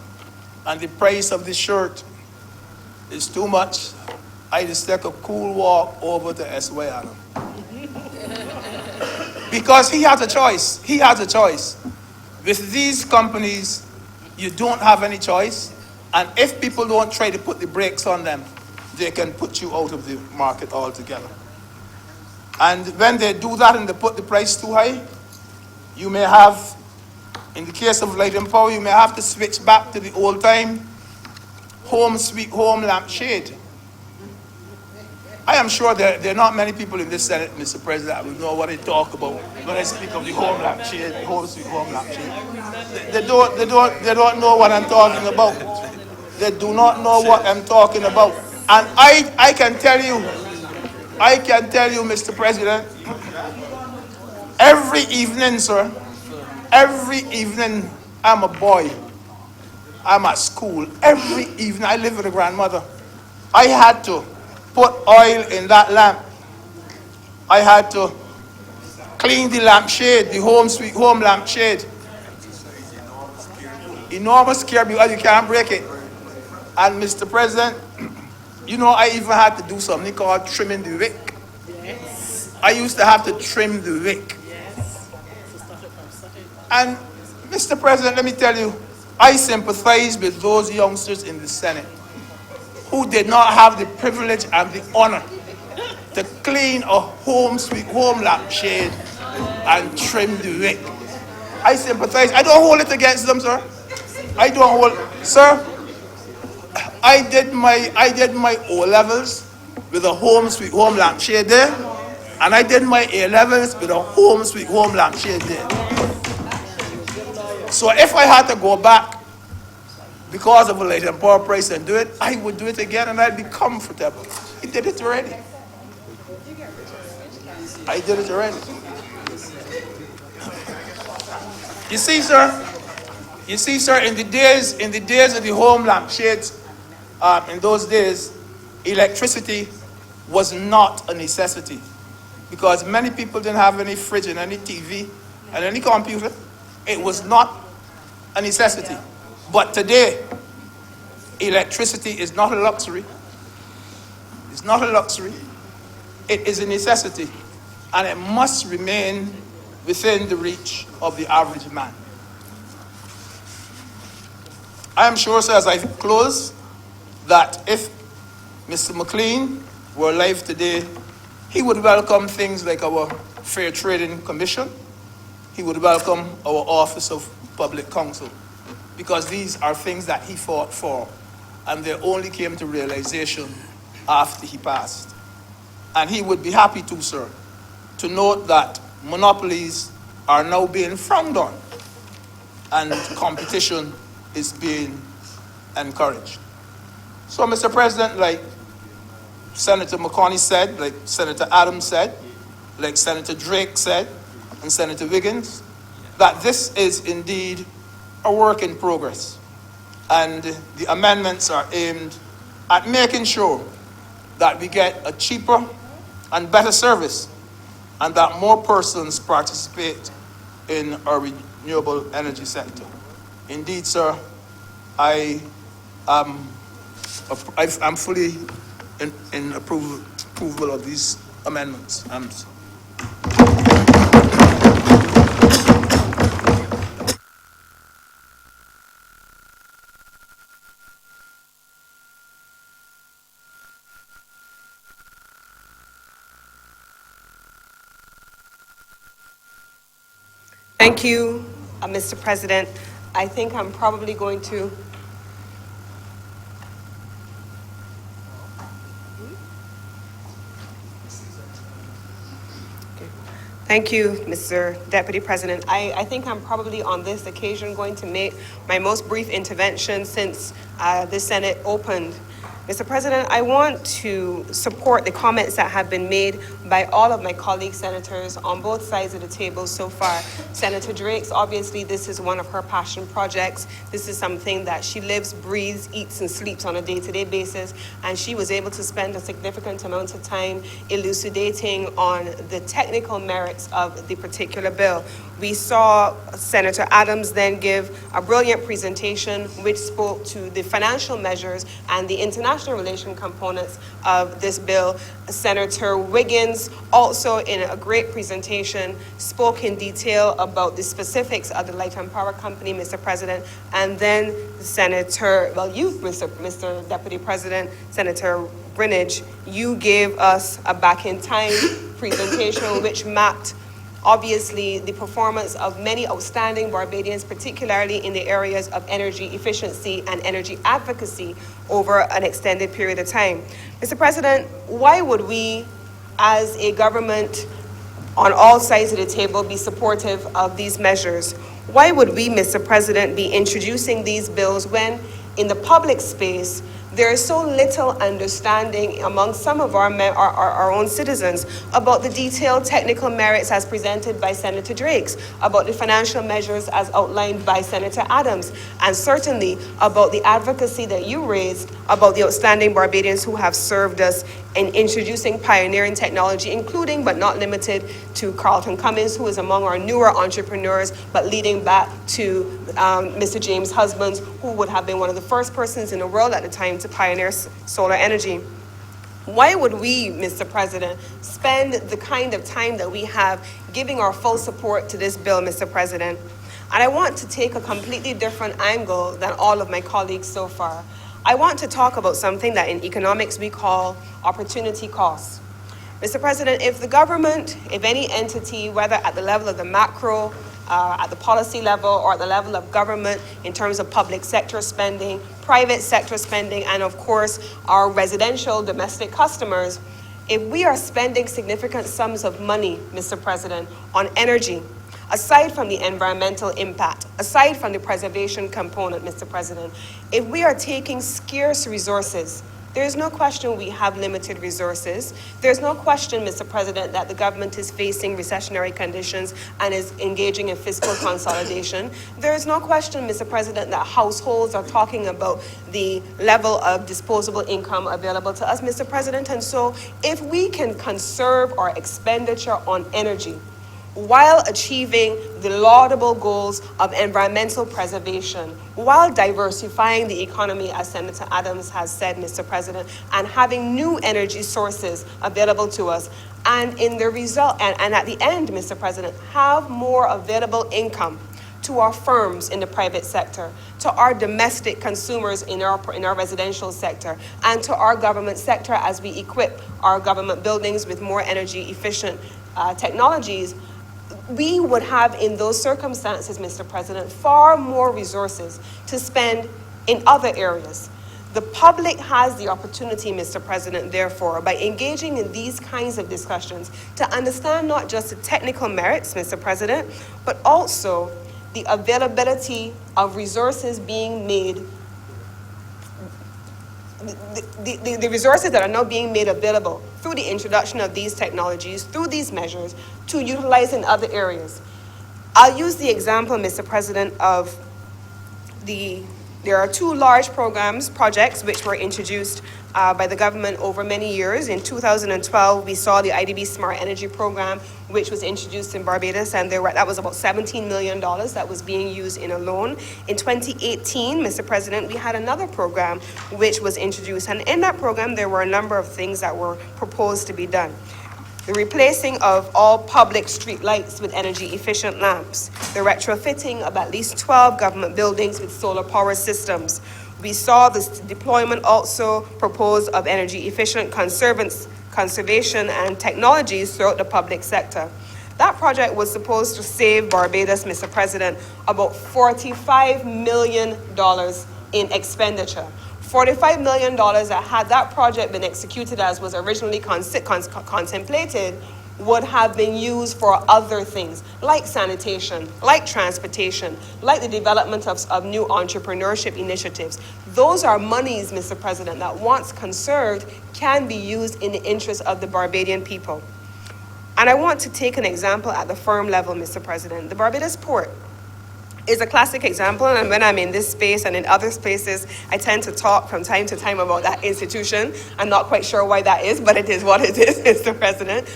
and the price of the shirt is too much, I just take a cool walk over to S.Y. Adam. Because he has a choice. He has a choice. With these companies, you don't have any choice. And if people don't try to put the brakes on them, they can put you out of the market altogether. And when they do that and they put the price too high, you may have, in the case of Light and Power, you may have to switch back to the old time home sweet home lampshade. I am sure there are not many people in this Senate, Mr. President, that will know what I talk about when I speak of the home lampshade, the home sweet home lampshade. They don't know what I'm talking about. They do not know what I'm talking about. And I can tell you, Mr. President, every evening, sir, every evening I'm a boy. I'm at school, every evening, I live with a grandmother, I had to put oil in that lamp. I had to clean the lampshade, the home sweet home lampshade. Enormous care because you can't break it. And Mr. President, you know, I even had to do something called trimming the wick. Yes. I used to have to trim the wick. Yes. And Mr. President, let me tell you, I sympathize with those youngsters in the Senate who did not have the privilege and the honor to clean a home sweet home lampshade and trim the wick. I sympathize. I don't hold it against them, sir. I don't hold, sir. I did my O levels with a home sweet home lampshade there, and I did my A levels with a home sweet home lampshade there. So if I had to go back because of a light and power price and do it, I would do it again and I'd be comfortable. I did it already. I did it already. You see, sir, in the days of the home lampshades, in those days, electricity was not a necessity because many people didn't have any fridge and any TV and any computer. It was not a necessity. But today, electricity is not a luxury. It's not a luxury. It is a necessity, and it must remain within the reach of the average man. I am sure, sir, as I close, that if Mr. McLean were alive today, he would welcome things like our Fair Trading Commission. He would welcome our Office of Public Counsel, because these are things that he fought for, and they only came to realization after he passed. And he would be happy to, sir, to note that monopolies are now being frowned on and competition is being encouraged. So, Mr. President, like Senator McConney said, like Senator Adams said, like Senator Drake said, and Senator Wiggins, that this is indeed a work in progress. And the amendments are aimed at making sure that we get a cheaper and better service and that more persons participate in our renewable energy sector. Indeed, sir, I'm fully in approval of these amendments. Thank you, Mr. President. I think I'm probably going to Thank you, Mr. Deputy President. I think I'm probably on this occasion going to make my most brief intervention since the Senate opened. Mr. President, I want to support the comments that have been made by all of my colleague senators on both sides of the table so far. Senator Drake's, obviously, this is one of her passion projects. This is something that she lives, breathes, eats, and sleeps on a day-to-day basis, and she was able to spend a significant amount of time elucidating on the technical merits of the particular bill. We saw Senator Adams then give a brilliant presentation which spoke to the financial measures and the international relation components of this bill. Senator Wiggins also in a great presentation spoke in detail about the specifics of the Light and Power Company, Mr. President. And then Senator, well, you, Mr. Deputy President, Senator Greenidge, you gave us a back in time presentation which mapped obviously the performance of many outstanding Barbadians, particularly in the areas of energy efficiency and energy advocacy over an extended period of time. Mr. President, why would we as a government on all sides of the table be supportive of these measures? Why would we, Mr. President, be introducing these bills when in the public space There is so little understanding among some of our own citizens about the detailed technical merits as presented by Senator Drakes, about the financial measures as outlined by Senator Adams, and certainly about the advocacy that you raised about the outstanding Barbadians who have served us in introducing pioneering technology, including but not limited to Carlton Cummings, who is among our newer entrepreneurs, but leading back to Mr. James Husbands, who would have been one of the first persons in the world at the time to pioneer solar energy. Why would we, Mr. President, spend the kind of time that we have giving our full support to this bill, Mr. President? And I want to take a completely different angle than all of my colleagues so far. I want to talk about something that in economics we call opportunity cost. Mr. President, if the government, if any entity, whether at the level of the macro, at the policy level, or at the level of government in terms of public sector spending, private sector spending, and of course our residential domestic customers, if we are spending significant sums of money, Mr. President, on energy, aside from the environmental impact, aside from the preservation component, Mr. President, if we are taking scarce resources, there's no question we have limited resources. There's no question, Mr. President, that the government is facing recessionary conditions and is engaging in fiscal consolidation. There is no question, Mr. President, that households are talking about the level of disposable income available to us, Mr. President. And so if we can conserve our expenditure on energy, while achieving the laudable goals of environmental preservation, while diversifying the economy, as Senator Adams has said, Mr. President, and having new energy sources available to us, and in the result, and at the end, Mr. President, have more available income to our firms in the private sector, to our domestic consumers in our residential sector, and to our government sector as we equip our government buildings with more energy efficient technologies, we would have in those circumstances, Mr. President, far more resources to spend in other areas. The public has the opportunity, Mr. President, therefore, by engaging in these kinds of discussions, to understand not just the technical merits, Mr. President, but also the availability of resources being made, the resources that are now being made available through the introduction of these technologies, through these measures, to utilize in other areas. I'll use the example, Mr. President, of there are two large projects which were introduced by the government over many years. In 2012, we saw the IDB Smart Energy Program, which was introduced in Barbados, and that was about $17 million that was being used in a loan. In 2018, Mr. President, we had another program which was introduced, and in that program, there were a number of things that were proposed to be done. The replacing of all public street lights with energy-efficient lamps, the retrofitting of at least 12 government buildings with solar power systems. We saw the deployment also proposed of energy-efficient conservation and technologies throughout the public sector. That project was supposed to save Barbados, Mr. President, about $45 million in expenditure. $45 million that, had that project been executed as was originally contemplated, would have been used for other things, like sanitation, like transportation, like the development of new entrepreneurship initiatives. Those are monies, Mr. President, that once conserved can be used in the interest of the Barbadian people. And I want to take an example at the firm level, Mr. President. The Barbados port is a classic example, and when I'm in this space and in other spaces, I tend to talk from time to time about that institution. I'm not quite sure why that is, but it is what it is, Mr. President.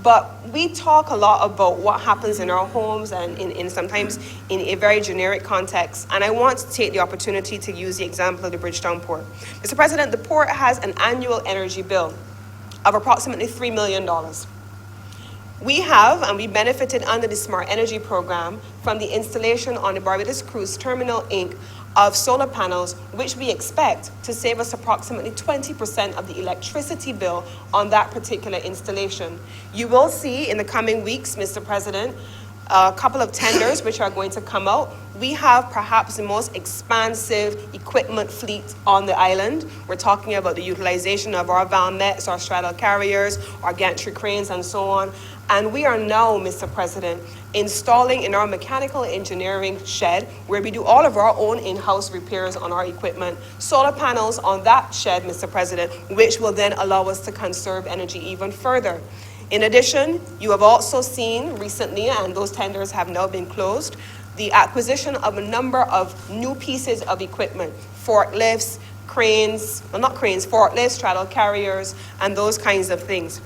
But we talk a lot about what happens in our homes and in sometimes in a very generic context, and I want to take the opportunity to use the example of the Bridgetown Port. Mr. President, the port has an annual energy bill of approximately $3 million. We have, and we benefited under the Smart Energy Program from the installation on the Barbados Cruise Terminal, Inc. of solar panels, which we expect to save us approximately 20% of the electricity bill on that particular installation. You will see in the coming weeks, Mr. President, a couple of tenders which are going to come out. We have perhaps the most expansive equipment fleet on the island. We're talking about the utilization of our valmets, our straddle carriers, our gantry cranes, and so on. And we are now, Mr. President, installing in our mechanical engineering shed, where we do all of our own in-house repairs on our equipment, solar panels on that shed, Mr. President, which will then allow us to conserve energy even further. In addition, you have also seen recently, and those tenders have now been closed, the acquisition of a number of new pieces of equipment, forklifts, cranes, well, not cranes, forklifts, straddle carriers, and those kinds of things.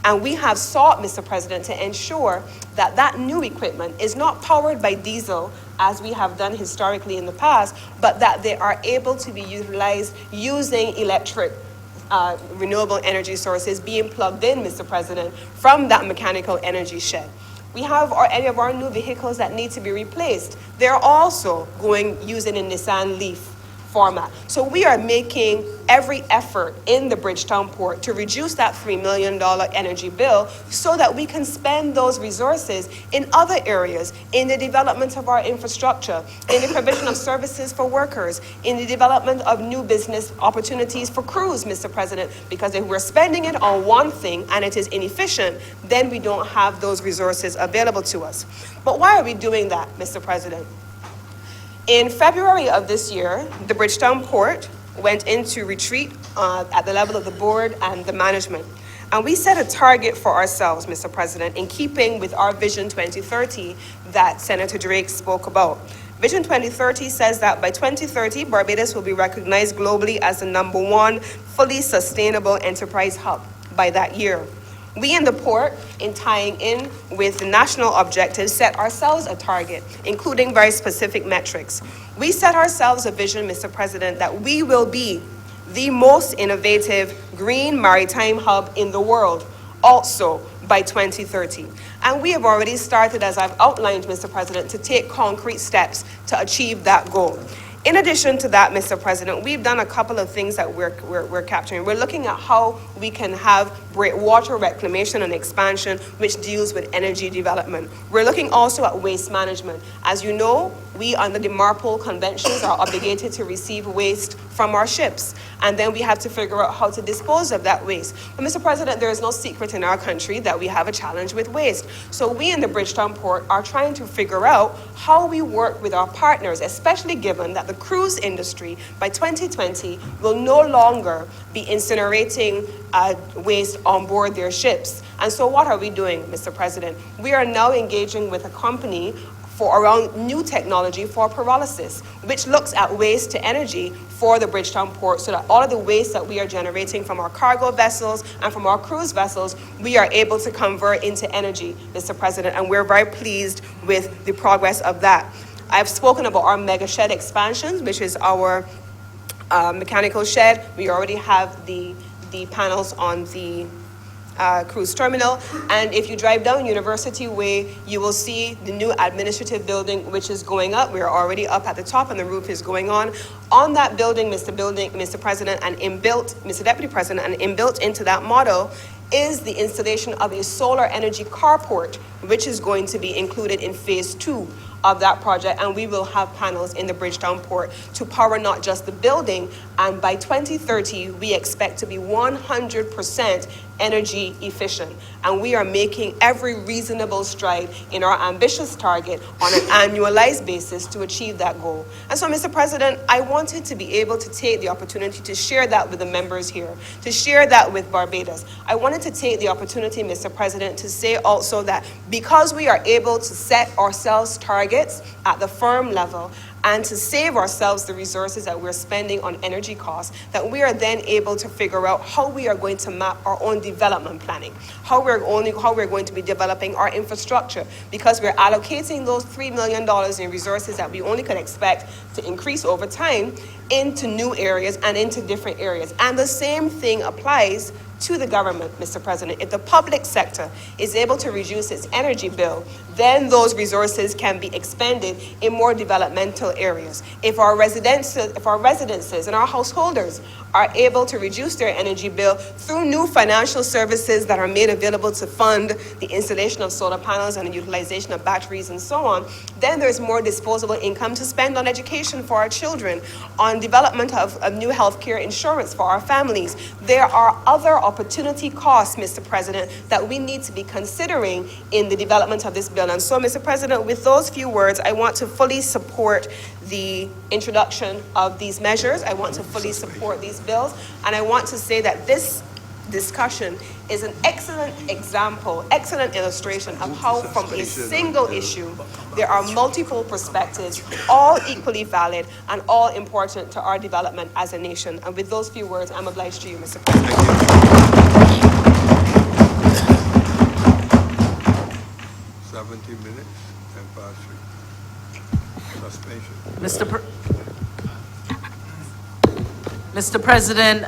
And we have sought, Mr. President, to ensure that that new equipment is not powered by diesel, as we have done historically in the past, but that they are able to be utilized using electric renewable energy sources being plugged in, Mr. President, from that mechanical energy shed. We have any of our new vehicles that need to be replaced. They're also using a Nissan Leaf format. So we are making every effort in the Bridgetown port to reduce that $3 million energy bill so that we can spend those resources in other areas, in the development of our infrastructure, in the provision of services for workers, in the development of new business opportunities for crews, Mr. President, because if we're spending it on one thing and it is inefficient, then we don't have those resources available to us. But why are we doing that, Mr. President? In February of this year, the Bridgetown Port went into retreat at the level of the board and the management. And we set a target for ourselves, Mr. President, in keeping with our Vision 2030 that Senator Drake spoke about. Vision 2030 says that by 2030, Barbados will be recognized globally as the #1 fully sustainable enterprise hub by that year. We in the port, in tying in with the national objectives, set ourselves a target, including very specific metrics. We set ourselves a vision, Mr. President, that we will be the most innovative green maritime hub in the world, also by 2030. And we have already started, as I've outlined, Mr. President, to take concrete steps to achieve that goal. In addition to that, Mr. President, we've done a couple of things that we're capturing. We're looking at how we can have water reclamation and expansion, which deals with energy development. We're looking also at waste management. As you know, we under the MARPOL conventions are obligated to receive waste from our ships, and then we have to figure out how to dispose of that waste. But Mr. President, there is no secret in our country that we have a challenge with waste. So we in the Bridgetown Port are trying to figure out how we work with our partners, especially given that the cruise industry by 2020 will no longer be incinerating waste on board their ships. And so what are we doing, Mr. President? We are now engaging with a company around new technology for pyrolysis, which looks at waste to energy for the Bridgetown Port, so that all of the waste that we are generating from our cargo vessels and from our cruise vessels, we are able to convert into energy, Mr. President, and we're very pleased with the progress of that. I've spoken about our mega shed expansions, which is our mechanical shed. We already have the panels on the cruise terminal, and if you drive down University Way, you will see the new administrative building, which is going up. We are already up at the top, and the roof is going on. On that building, Mr. President, and inbuilt, Mr. Deputy President, and inbuilt into that model is the installation of a solar energy carport, which is going to be included in phase 2 of that project, and we will have panels in the Bridgetown Port to power not just the building, and by 2030 we expect to be 100% energy efficient, and we are making every reasonable stride in our ambitious target on an annualized basis to achieve that goal. And so, Mr. President, I wanted to be able to take the opportunity to share that with the members here, to share that with Barbados. I wanted to take the opportunity, Mr. President, to say also that because we are able to set ourselves targets at the firm level and to save ourselves the resources that we're spending on energy costs, that we are then able to figure out how we are going to map our own development planning, how we're going to be developing our infrastructure, because we're allocating those $3 million in resources that we only could expect to increase over time into new areas and into different areas. And the same thing applies to the government, Mr. President. If the public sector is able to reduce its energy bill, then those resources can be expended in more developmental areas. If our residences and our householders are able to reduce their energy bill through new financial services that are made available to fund the installation of solar panels and the utilization of batteries and so on, then there's more disposable income to spend on education for our children, on development of new healthcare insurance for our families. There are other opportunity costs, Mr. President, that we need to be considering in the development of this bill. And so, Mr. President, with those few words, I want to fully support the introduction of these measures. I want to fully support these bills. And I want to say that this discussion is an excellent example, excellent illustration of how from a single issue, there are multiple perspectives, all equally valid and all important to our development as a nation. And with those few words, I'm obliged to you, Mr. President. Thank you. 70 minutes, 10 past 3. Suspension. Mr. President,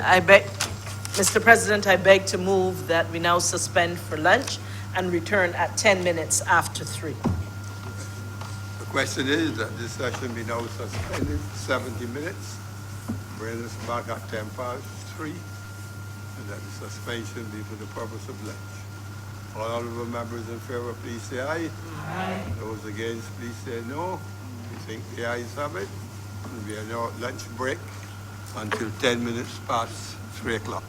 I beg to move that we now suspend for lunch and return at 10 minutes after 3. The question is that this session be now suspended 70 minutes, bring us back at 10 past 3, and that the suspension be for the purpose of lunch. All honorable members in favor, please say aye. Aye. Those against, please say no. We think the ayes have it. We are now at lunch break until 10 minutes past 3 o'clock.